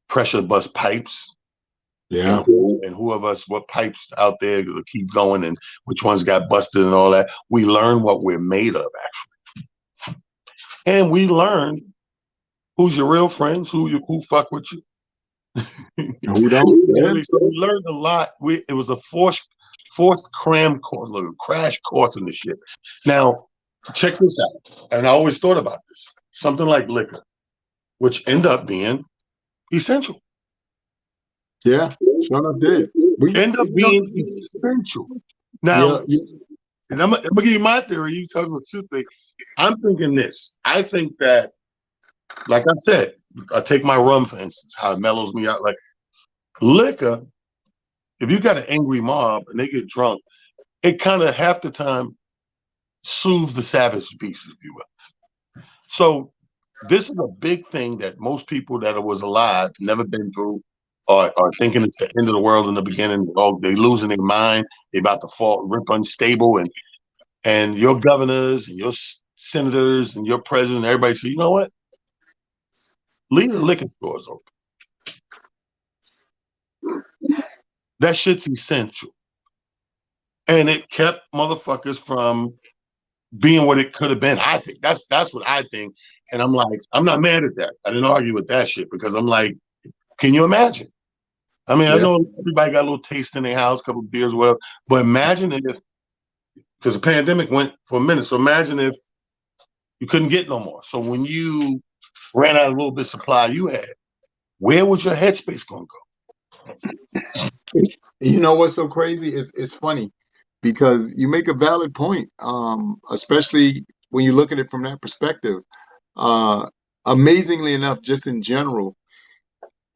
pressure bust pipes and Yeah. who of us, what pipes out there to keep going and which ones got busted and all that. We learn what we're made of, actually. And we learn who's your real friends, who fuck with you. Who don't? Yeah. So we learned a lot. It was a forced cram course, like a crash course in the shit. Now, check this out. And I always thought about this. Something like liquor, which end up being essential. Yeah. Sure enough did. We, End up you know, being essential. yeah. Now, and I'm gonna give you my theory. You tell me what you think. I'm thinking this. I think that, like I said, I take my rum for instance, how it mellows me out. Like liquor, if you got an angry mob and they get drunk, it kind of half the time soothes the savage beast, if you will. So this is a big thing that most people that was alive never been through, are thinking it's the end of the world in the beginning. Oh, they losing their mind. They about to fall, rip unstable, and your governors and your senators and your president, everybody say, you know what? Leave the liquor stores open. That shit's essential. And it kept motherfuckers from being what it could have been. I think that's what I think. And I'm like, I'm not mad at that. I didn't argue with that shit because I'm like, can you imagine? I mean, I Yeah. know everybody got a little taste in their house, a couple of beers, whatever. But imagine if, because the pandemic went for a minute. So imagine if you couldn't get no more. So when you ran out of a little bit of supply you had, where was your headspace going to You know what's so crazy? It's funny because you make a valid point, especially when you look at it from that perspective. Uh, Amazingly enough, just in general,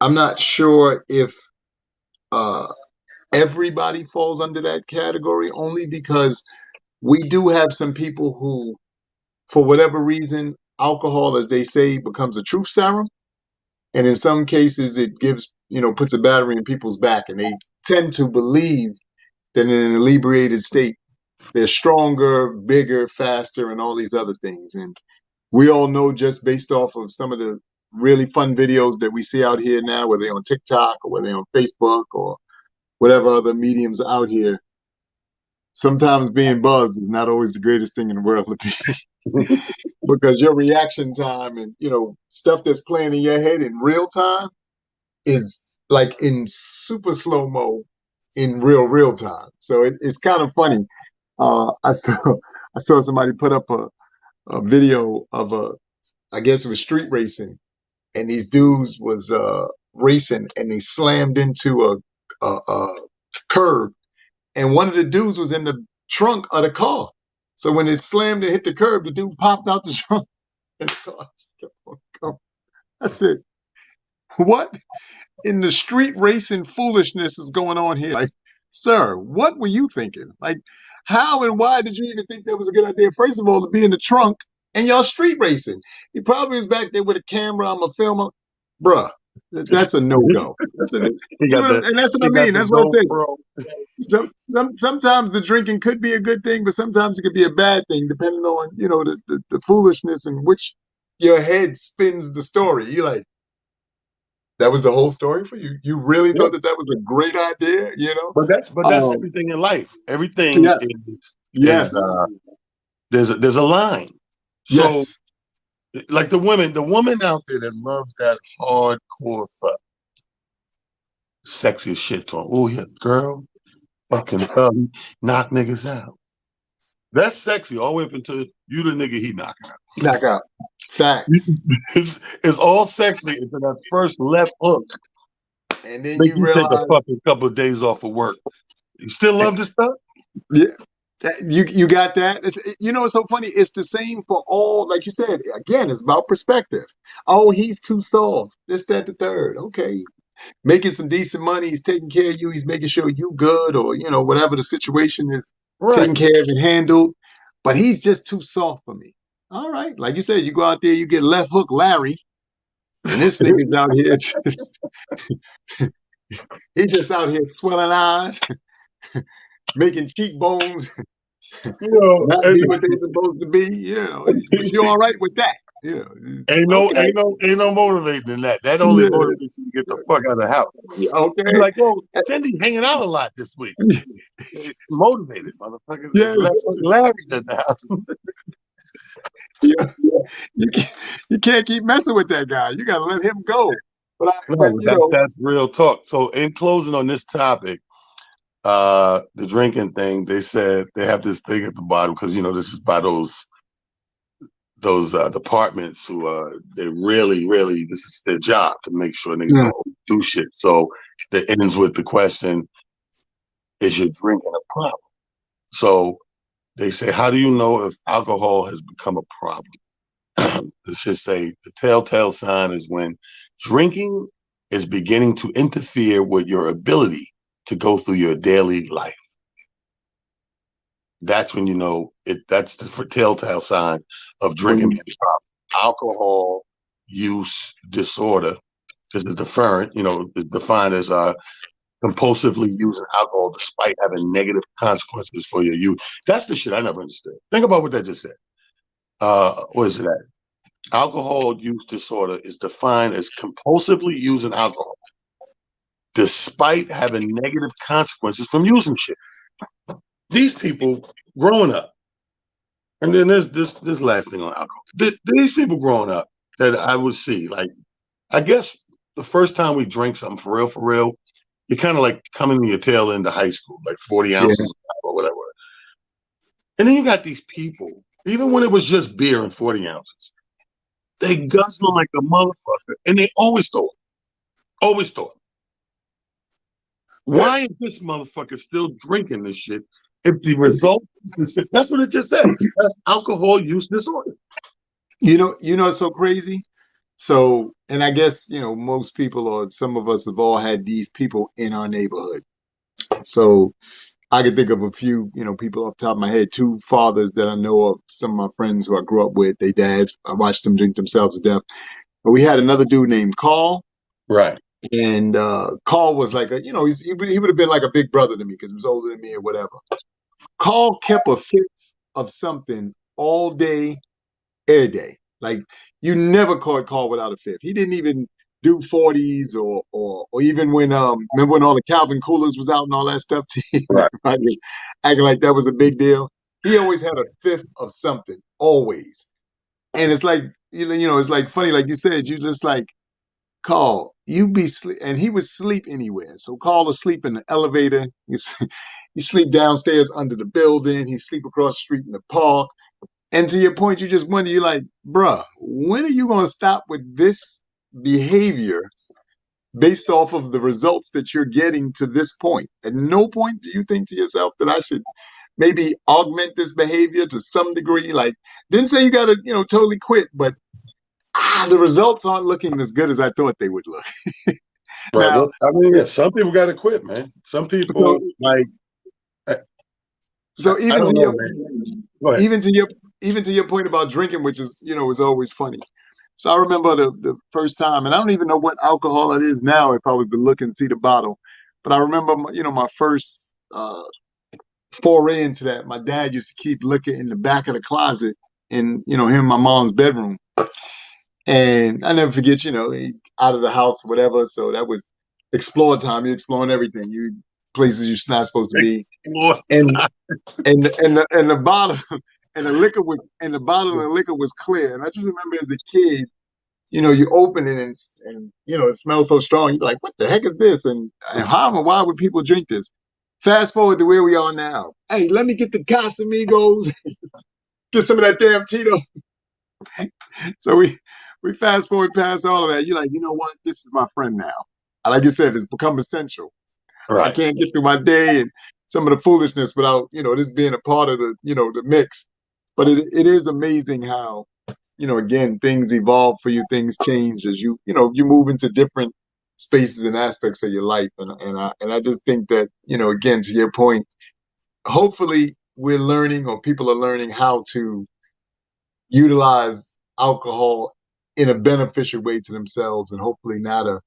I'm not sure if uh, everybody falls under that category, only because we do have some people who, for whatever reason, alcohol, as they say, becomes a truth serum. And in some cases, it gives, puts a battery in people's back, and they tend to believe that in an inebriated state, they're stronger, bigger, faster, and all these other things. And we all know, just based off of some of the really fun videos that we see out here now, whether they're on TikTok or whether they're on Facebook or whatever other mediums are out here, sometimes being buzzed is not always the greatest thing in the world to be. go? Because your reaction time and stuff that's playing in your head in real time is like in super slow mo in real time. So it's kind of funny. I saw I saw somebody put up a video of I guess it was street racing, and these dudes was racing and they slammed into a curb, and one of the dudes was in the trunk of the car. So when it slammed and hit the curb, the dude popped out the trunk and the car just kept on going. I said, "What in the street racing foolishness is going on here? Like, sir, what were you thinking? Like, how and why did you even think that was a good idea? First of all, to be in the trunk and y'all street racing. He probably was back there with a camera. I'm a filmer, bruh. That's a no go. That's a He see got what the and that's what he I got mean. the That's what I said. GoPro. Sometimes the drinking could be a good thing, but sometimes it could be a bad thing, depending on the foolishness in which your head spins the story. You like that was the whole story for you. You really Yeah. thought that was a great idea, you know? But that's everything in life. Everything Yes, is yes, there's a line. So yes. like the woman out there that loves that hardcore fuck, sexy as shit talk. Oh yeah, girl, fucking knock niggas out. That's sexy all the way up until you the nigga he knocking out. Knockout. Facts. It's all sexy until that first left hook And then make you you take a realize, fucking couple of days off of work. You still love this stuff? yeah, you got that. It's so funny. It's the same for all. Like you said, again, it's about perspective. Oh, he's too soft. This, that, the third. Okay, making some decent money. He's taking care of you. He's making sure you good, or whatever the situation is, taken Right. care of and handled. But he's just too soft for me. All right, like you said, you go out there, you get left hook Larry, and this nigga's out here just he's just out here swelling eyes, making cheekbones not And be what they're supposed to be. But you're all right with that. Yeah. ain't no, Okay. ain't no, ain't no motivating than that. That only Yeah. motivates you to get the fuck out of the house. You're Okay. like, yo, Cindy's hanging out a lot this week. Motivated, motherfucker. Yes. Larry's at the house. Yeah. You can't keep messing with that guy. You got to let him go. But No, but that's real talk. So in closing on this topic, the drinking thing, they said they have this thing at the bottom because this is by those departments who they really this is their job to make sure niggas yeah. don't do shit. So that ends with the question: is your drinking a problem? So they say, how do you know if alcohol has become a problem? Let's just say the telltale sign is when drinking is beginning to interfere with your ability to go through your daily life. That's when you know it. That's the telltale sign of drinking When being a problem. Alcohol use disorder is the deferent, is defined as compulsively using alcohol despite having negative consequences for your use. That's the shit I never understood. Think about what that just said. What is that? Alcohol use disorder is defined as compulsively using alcohol despite having negative consequences from using shit. These people growing up, and then there's this last thing on alcohol. These people growing up that I would see, like, I guess the first time we drank something for real, you're kind of like coming to your tail end of high school, like 40 yeah, ounces or whatever. And then you got these people, even when it was just beer and 40 ounces, they guzzling like a motherfucker, and they always thought, always thought, why is this motherfucker still drinking this shit if the result is the same? That's what it just said. That's alcohol use disorder. it's so crazy. So, and I guess most people or some of us have all had these people in our neighborhood. So I can think of a few, people off the top of my head, two fathers that I know of, some of my friends who I grew up with, they dads, I watched them drink themselves to death. But we had another dude named Carl, Right. and Carl was like he would have been like a big brother to me because he was older than me or whatever. Carl kept a fifth of something all day, every day. Like you never caught Carl without a fifth. He didn't even do 40s or even when remember when all the Calvin Coolers was out and all that stuff. Right. Everybody acting like that was a big deal. He always had a fifth of something, always. And it's like it's like funny, like you said, you just like Carl, you be sleep, and he would sleep anywhere. So Carl would sleep in the elevator. You sleep downstairs under the building. He sleep across the street in the park. And to your point, you just wonder, you're like, bruh, when are you going to stop with this behavior based off of the results that you're getting to this point. At no point do you think to yourself that I should maybe augment this behavior to some degree. Like, didn't say you got to, totally quit, but the results aren't looking as good as I thought they would look. Right. Now, Well, I mean, yeah, some people got to quit, man. Some so people like I, so I even don't to know, your man. Go ahead. even to your even to your point about drinking, which is is always funny. So I remember the first time, and I don't even know what alcohol it is now if I was to look and see the bottle, but I remember my first foray into that. My dad used to keep liquor in the back of the closet in him and my mom's bedroom. And I never forget, he out of the house, whatever. So that was explore time. You're exploring everything. You places you're not supposed to be. Explore And time. and the bottle and the bottle of the liquor was clear. And I just remember as a kid, you open it and it smells so strong. You're like, what the heck is this? And how and why would people drink this? Fast forward to where we are now. Hey, let me get the Casamigos, get some of that damn Tito. So we fast forward past all of that. You're like, you know what? This is my friend now. Like you said, it's become essential. I Right. can't get through my day and some of the foolishness without, this being a part of the mix. But it is amazing how, again, things evolve for you, things change as you move into different spaces and aspects of your life. And I just think that, again, to your point, hopefully we're learning or people are learning how to utilize alcohol in a beneficial way to themselves and hopefully not a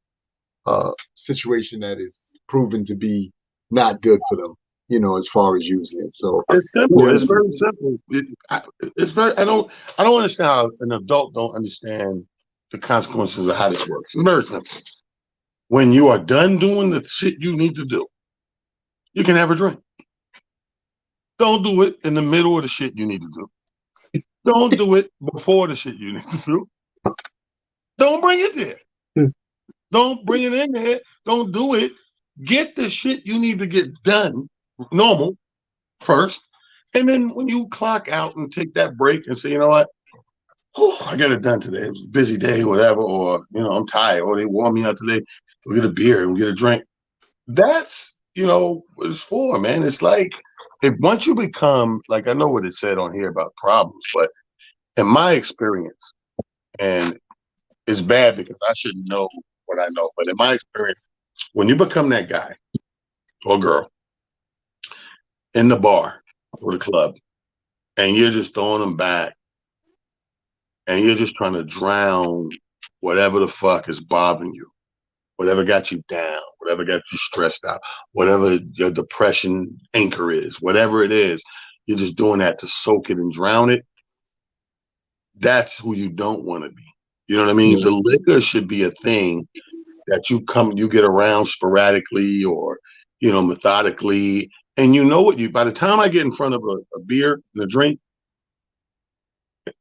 situation that is proven to be not good for them, as far as using it. So, It's simple. yeah, It's very simple. It's very. I don't understand how an adult don't understand the consequences of how this works. It's very simple. When you are done doing the shit you need to do, you can have a drink. Don't do it in the middle of the shit you need to do. Don't do it before the shit you need to do. Don't bring it there. Don't bring it in there. Don't do it. Get the shit you need to get done normal first. And then when you clock out and take that break and say, you know what? Oh, I got it done today. It was a busy day, whatever, or I'm tired, or they wore me out today. We'll get a beer and we'll get a drink. That's what it's for, man. It's like if once you become like I know what it said on here about problems, but in my experience, and it's bad because I should know what I know, but in my experience, when you become that guy or girl in the bar or the club, and you're just throwing them back, and you're just trying to drown whatever the fuck is bothering you, whatever got you down, whatever got you stressed out, whatever your depression anchor is, whatever it is, you're just doing that to soak it and drown it. That's who you don't want to be. You know what I mean? yeah, The liquor should be a thing that you get around sporadically or, methodically. And you know what by the time I get in front of a beer and a drink,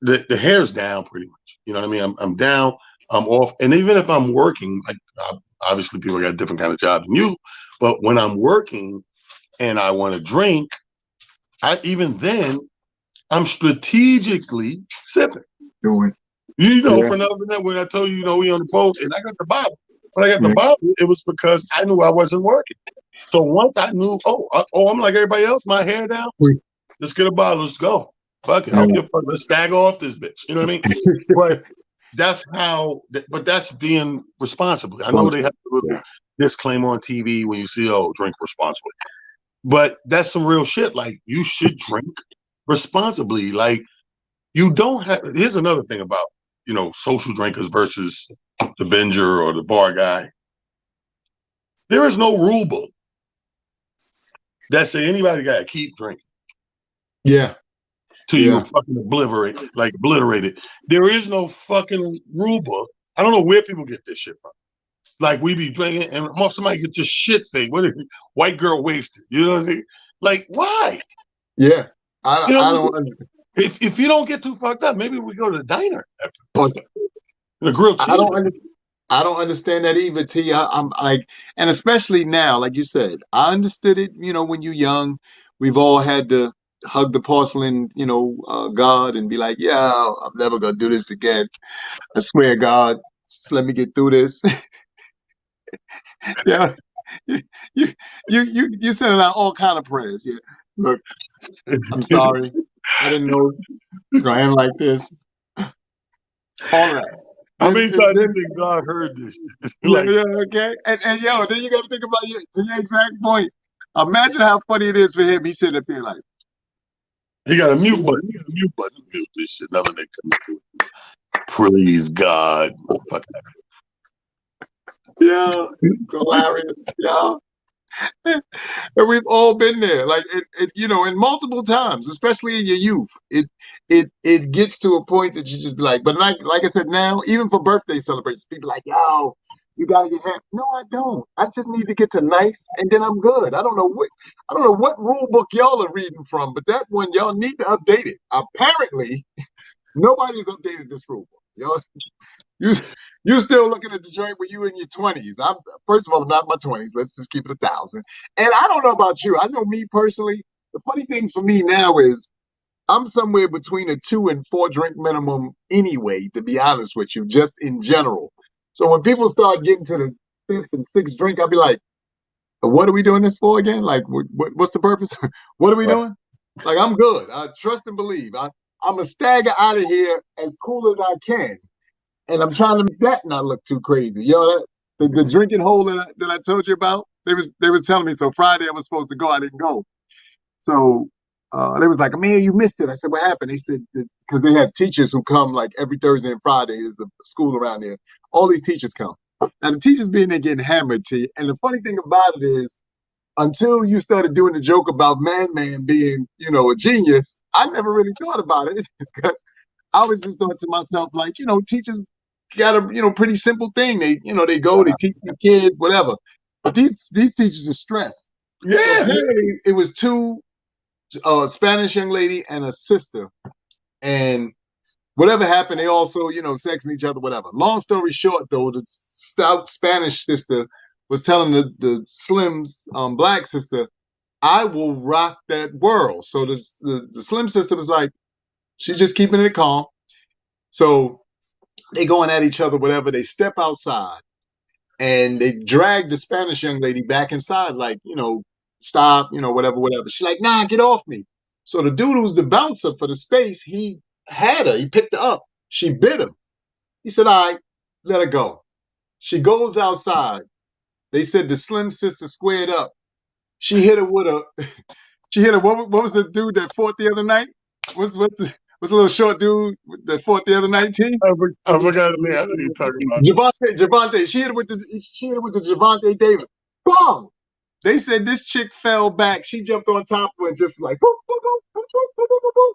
the hair's down pretty much. You know what I mean? I'm down, I'm off. And even if I'm working, like obviously people got a different kind of job than you, but when I'm working and I want to drink, even then I'm strategically sipping. doing, For yeah, another than when I told you, we on the boat and I got the bottle. When I got the yeah, bottle, it was because I knew I wasn't working. So once I knew, I'm like everybody else, my hair down. Let's get a bottle. Let's go. Fuck it. I yeah. don't give a fuck. Let's stagger off this bitch. You know what I mean? But that's how. But that's being responsible. I know they have a little Yeah, disclaimer on TV when you see, drink responsibly. But that's some real shit. Like you should drink responsibly. Like you don't have. Here's another thing about social drinkers versus the binger or the bar guy. There is no rule book that say anybody got to keep drinking yeah, till you yeah, fucking obliterate it. There is no fucking rule book. I don't know where people get this shit from. Like we be drinking and somebody gets just shit thing. What is it? White girl wasted? You know what I'm saying? Like why? yeah. I, You know, I don't understand. if you don't get too fucked up, maybe we go to the diner after the grilled I cheese. don't understand. I don't understand that either, T. I'm like, and especially now, like you said, I understood it. When you're young, we've all had to hug the porcelain, God, and be like, "Yeah, I'm never gonna do this again. I swear, God, just let me get through this." Yeah, you you sending out all kind of prayers. Yeah, look, I'm sorry, I didn't know it's gonna end like this. All of that, How many and times do then you think God heard this shit? yeah, Like, yeah, okay, and yo, then you got to think about your to your exact point. Imagine how funny it is for him. He's sitting up there like, he got a mute button. He got a mute button to mute this shit. Never they come into it. Praise God. Fuck yeah, it's hilarious, yeah. And we've all been there, like you know, and multiple times, especially in your youth. It gets to a point that you just be like, but like I said, now even for birthday celebrations, people like, yo, you gotta get happy. No, I don't. I just need to get to nice, and then I'm good. I don't know what rule book y'all are reading from, but that one y'all need to update it. Apparently, nobody's updated this rule book. Y'all, you you still looking at the joint when you in your 20s. I'm first of all, I'm not in my 20s. Let's just keep it 1,000. And I don't know about you. I know me personally. The funny thing for me now is I'm somewhere between a 2 and 4 drink minimum anyway. To be honest with you, just in general. So when people start getting to the fifth and sixth drink, I'll be like, "What are we doing this for again? Like, what's the purpose? What are we that. doing? Like, I'm good. I trust and believe. I'm a stagger out of here as cool as I can." And I'm trying to make that not look too crazy. Yo, the drinking hole that I told you about, they was telling me. So Friday I was supposed to go, I didn't go. So they was like, "Man, you missed it." I said, "What happened?" They said, "Because they have teachers who come like every Thursday and Friday. There's a school around there. All these teachers come. Now the teachers being there getting hammered to you. And the funny thing about it is, until you started doing the joke about Man being, you know, a genius, I never really thought about it because I always just thought to myself, like, you know, teachers got a, you know, pretty simple thing. They, you know, they go, they teach the kids, whatever. But these teachers are stressed. So Yeah. apparently it was two, a Spanish young lady and a sister. And whatever happened, they also, you know, sexing each other, whatever. Long story short, though, the stout Spanish sister was telling the Slim's black sister, "I will rock that world." So the Slim sister was like, she's just keeping it calm. So they going at each other, whatever. They step outside and they drag the Spanish young lady back inside, like, you know, stop, you know, whatever, whatever. She's like, "Nah, get off me." So the dude who's the bouncer for the space, he had her, he picked her up. She bit him. He said, "All right, let her go." She goes outside. They said the Slim sister squared up. She hit her with a, she hit her, what was the dude that fought the other night? What's the little short dude that fought the other night, T? I forgot the name. I know you're talking about. Javante. She hit it with the Javante Davis. Boom! They said this chick fell back. She jumped on top of it and just like boop, boop, boop, boop, boop, boop, boop, boop.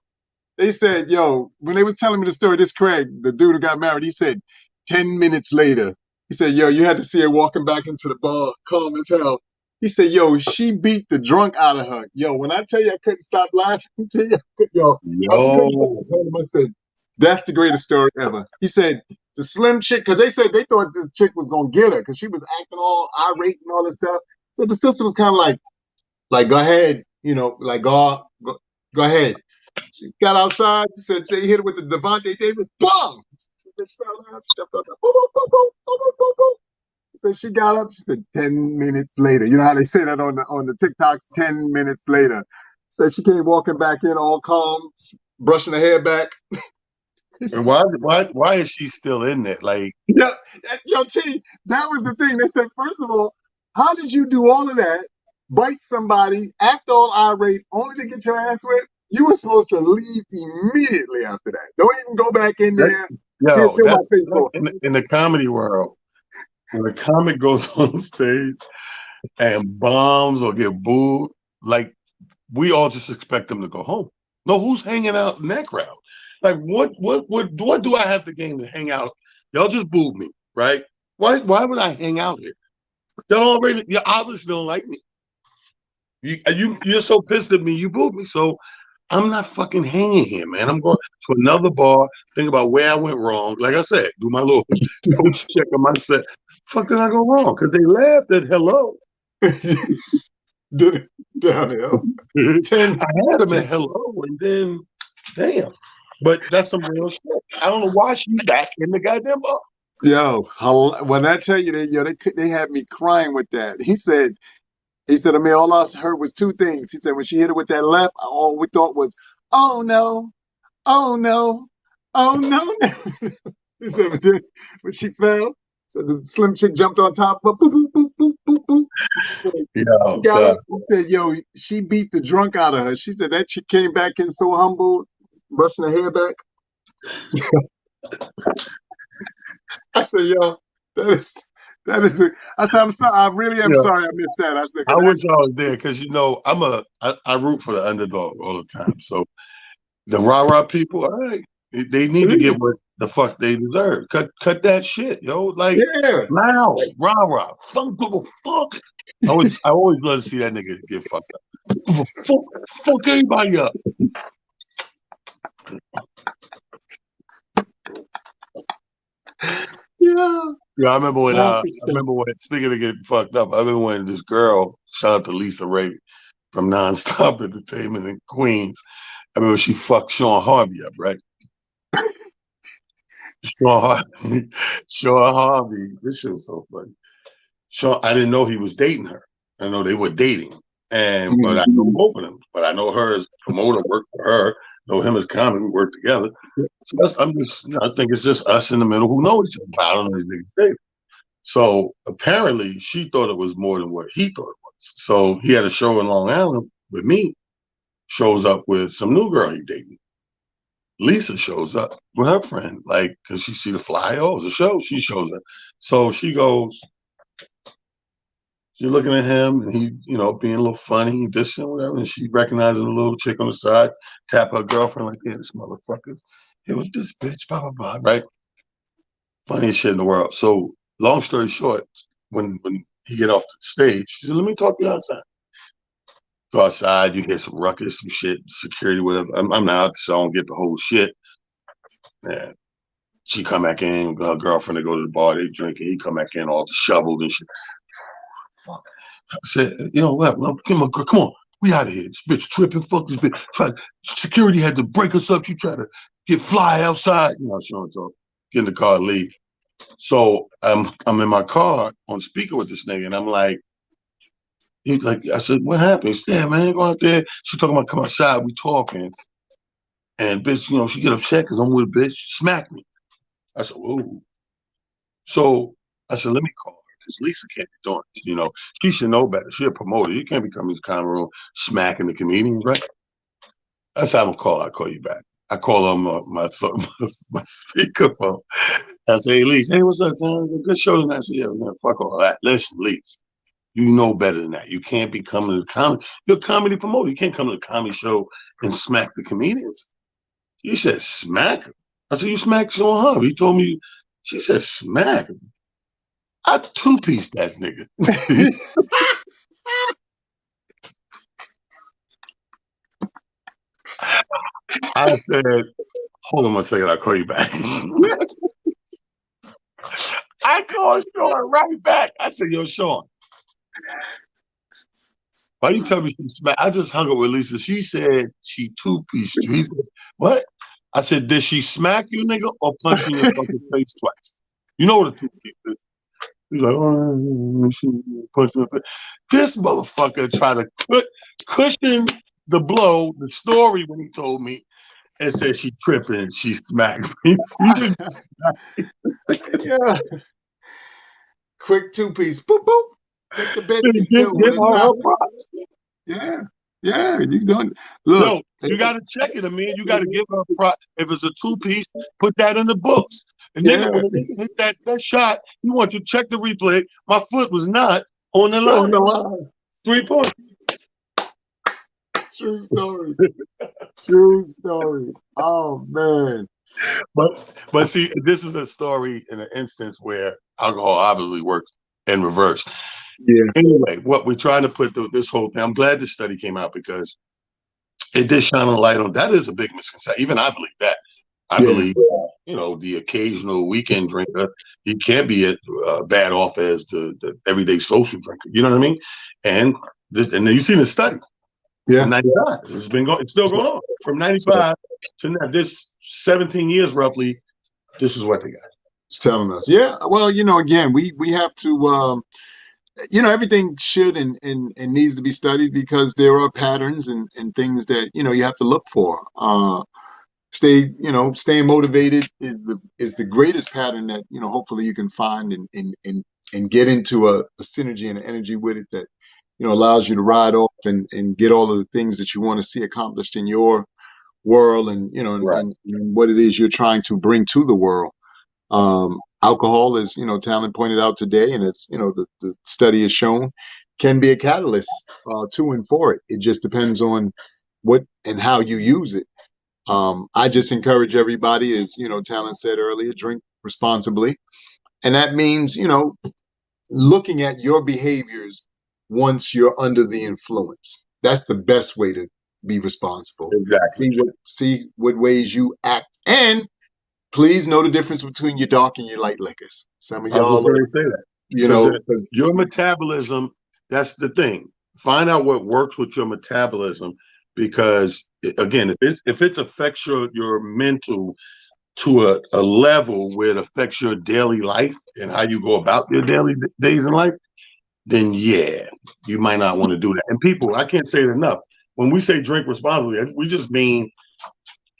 They said, yo, when they was telling me the story, this Craig, the dude who got married, he said 10 minutes later, he said, yo, you had to see her walking back into the bar, calm as hell. He said, yo, she beat the drunk out of her. Yo, when I tell you I couldn't stop laughing, yo, I couldn't stop. Yo. I told him, I said, that's the greatest story ever. He said, the slim chick, because they said they thought this chick was going to get her because she was acting all irate and all this stuff. So the sister was kind of like, go ahead, you know, like, go ahead. She got outside. She said, "Jay hit it with the Devontae Davis. Boom!" She just fell down. She jumped up. Boom, boom, boom, boom, boom, boom, boom, boom. So she got up. She said, 10 minutes later. You know how they say that on the TikToks? 10 minutes later. So she came walking back in all calm, brushing her hair back. And why is she still in there? Like, Yeah, yo, T, that was the thing. They said, first of all, how did you do all of that, bite somebody, act all irate, only to get your ass whipped? You were supposed to leave immediately after that. Don't even go back in that, there. Here, yo, show my that's face like off. in the comedy world. When a comic goes on stage and bombs or get booed, like we all just expect them to go home. No, who's hanging out in that crowd? Like, what do I have to gain to hang out? Y'all just booed me, right? Why would I hang out here? Y'all already, you obviously don't like me. You're so pissed at me, you booed me. So I'm not fucking hanging here, man. I'm going to another bar, think about where I went wrong. Like I said, do my little coach check on my set. Fuck did I go wrong? Because they laughed at hello. Did it downhill. I 10, had them 10. at hello, and then damn. But that's some real shit. I don't know why she's back in the goddamn bar. Yo, when I tell you that, yo, they had me crying with that. He said, Amir, all I heard was two things. He said, when she hit it with that left, all we thought was, oh no, oh no, oh no. He said, but then when she fell, so the slim chick jumped on top, boop, boop, boop, boop, boop, boop, boop. He Yo, got son. up. He said, yo, she beat the drunk out of her. She said that chick came back in so humble, brushing her hair back. I said, yo, that is, that is, I said, I'm sorry. I really am Yeah, sorry I missed that. I said, I 'cause that, wish I was there because I root for the underdog all the time. So the rah rah people, all right, they need to get what the fuck they deserve. Cut that shit, yo. Like yeah. loud, rah rah, fuck, give a fuck. I always love to see that nigga get fucked up. Give a fuck everybody up. Yeah. Yeah, I Classic stuff. remember when speaking of getting fucked up, I remember when this girl, shout out to Lisa Ray from Nonstop Entertainment in Queens. I remember she fucked Sean Harvey up, right? Sean Harvey, Sean Harvey. This shit was so funny. Sean, I didn't know he was dating her. I know they were dating, but Mhm. I know both of them. But I know her as promoter worked for her. Know him as comic. We worked together. So I'm just, I think it's just us in the middle who know each other. But I don't know these niggas dating. So apparently, she thought it was more than what he thought it was. So he had a show in Long Island with me. Shows up with some new girl he dating. Lisa shows up with her friend, like, because she see the flyer. Oh, it's a show. She shows up. So she goes, she's looking at him, and he, being a little funny, this and whatever. And she recognizes a little chick on the side, tap her girlfriend, like, yeah, this motherfucker. It was this bitch, blah, blah, blah, right? Funniest shit in the world. So, long story short, when he get off the stage, she said, let me talk to you outside. Go outside, you hear some ruckus, some shit, security, whatever. I'm not, so I don't get the whole shit. And she come back in, her girlfriend, they go to the bar, they drink, and he come back in all disheveled and shit. Fuck. I said, you know what? Well, come on, we out of here. This bitch tripping. Fuck this bitch. Security had to break us up. She tried to get fly outside. She don't talk. Get in the car, leave. So I'm in my car on speaker with this nigga, and I'm like, I said, what happened? He said, yeah, man, go out there. She talking about come outside. We talking, and bitch, she get upset because I'm with a bitch. Smack me. I said, whoa. So I said, let me call her because Lisa can't be doing this. She should know better. She a promoter. You can't be coming to the common room smacking the comedians, right? That's how I'm gonna call. I call you back. I call on my speakerphone. I say, hey, Lisa, hey, what's up, Tom? Good show tonight. I said, yeah, man, fuck all that. Listen, Lisa, you know better than that. You can't be coming to the comedy. You're a comedy promoter. You can't come to the comedy show and smack the comedians. You said smack him. I said, you smacked Sean Harvey. He told me, she said smack him. I two-piece that nigga. I said, hold on a second, I'll call you back. I called Sean right back. I said, yo, Sean, why you tell me she smacked? I just hung up with Lisa. She said she two-pieced you. He said, what? I said, did she smack you, nigga, or punch you in your fucking face twice? You know what a two-piece is. He's like, oh, she punched me in the face. This motherfucker tried to cushion the blow, the story when he told me, and said she tripping and she smacked me. She didn't Yeah. Quick two piece. Boop boop. Take the biscuit too give when it's her not. her props. Yeah. Yeah. You done. Look. Yo, you got to check it, Amir. You got to give her a prop. If it's a two-piece, put that in the books. And nigga, Yeah. when the nigga hit that shot, you want you to check the replay. My foot was not on the On line. the line. 3 points. True story. True story. Oh man. But see, this is a story in an instance where alcohol obviously works in reverse. Yeah. Anyway, what we're trying to put this whole thing, I'm glad this study came out because it did shine a light on that is a big misconception. Even I believe that. I Yeah. believe, the occasional weekend drinker, he can't be as bad off as the everyday social drinker. You know what I mean? And and then you see the study from Yeah. '95. It's still going on from So '95 to now. This 17 years roughly. This is what they got. It's telling us. Yeah. Well, again, we have to, everything should and needs to be studied because there are patterns and things that, you have to look for. Staying motivated is the greatest pattern that, hopefully you can find and get into a synergy and an energy with it that, allows you to ride off and get all of the things that you want to see accomplished in your world and, Right. and what it is you're trying to bring to the world. Alcohol, as Talon pointed out today, and it's the study has shown, can be a catalyst to and for it. It just depends on what and how you use it. I just encourage everybody, as Talon said earlier, drink responsibly, and that means looking at your behaviors once you're under the influence. That's the best way to be responsible. Exactly. See what ways you act, and please know the difference between your dark and your light liquors. Some of I was just y'all going are, to say that you because know, 'cause- your metabolism, that's the thing. Find out what works with your metabolism because, again, if it affects your mental to a level where it affects your daily life and how you go about your daily days in life, then yeah, you might not want to do that. And people, I can't say it enough. When we say drink responsibly, we just mean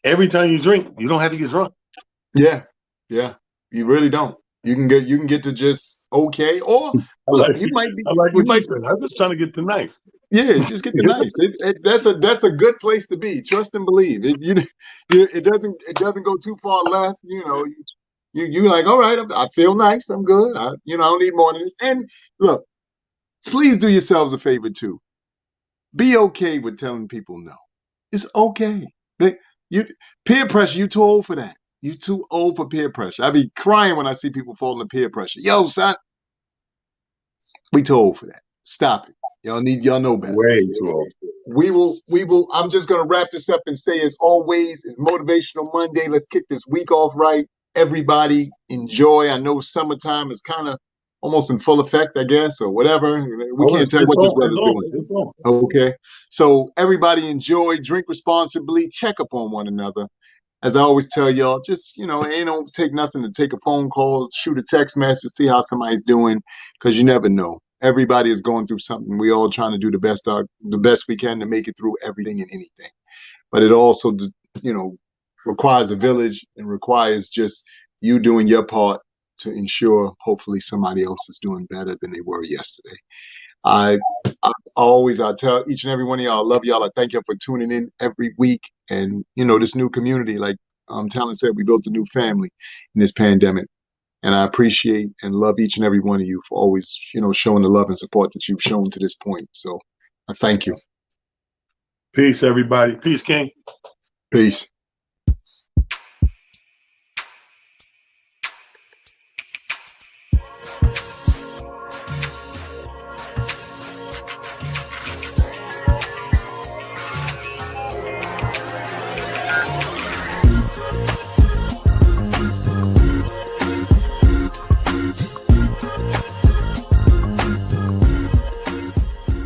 every time you drink, you don't have to get drunk. yeah, yeah, you really don't. You can get to just okay, or I look, like I like you what you might, said. I'm just trying to get to nice. yeah, just get the nice. That's a good place to be. Trust and believe. It doesn't go too far left. You like, all right, I feel nice. I'm good. I don't need more than this. And look, please do yourselves a favor too. Be okay with telling people no. It's okay. They, you peer pressure. You too old for that. You too old for peer pressure. I be crying when I see people fall into peer pressure. Yo, son, we too old for that. Stop it. Y'all know better. Way too old. We will. I'm just gonna wrap this up and say, as always, it's Motivational Monday. Let's kick this week off right. Everybody enjoy. I know summertime is kind of almost in full effect, I guess, or whatever. We Oh, can't it's, tell it's what this on. It's weather's on. doing. It's on. Okay. So everybody enjoy, drink responsibly, check up on one another. As I always tell y'all, just, it ain't don't take nothing to take a phone call, shoot a text message, see how somebody's doing, because you never know. Everybody is going through something. We all trying to do the best we can to make it through everything and anything. But it also, you know, requires a village and requires just you doing your part to ensure hopefully somebody else is doing better than they were yesterday. I, I tell each and every one of y'all, I love y'all. I thank y'all for tuning in every week. And, this new community, like Talon said, we built a new family in this pandemic. And I appreciate and love each and every one of you for always, showing the love and support that you've shown to this point. So I thank you. Peace, everybody. Peace, King. Peace.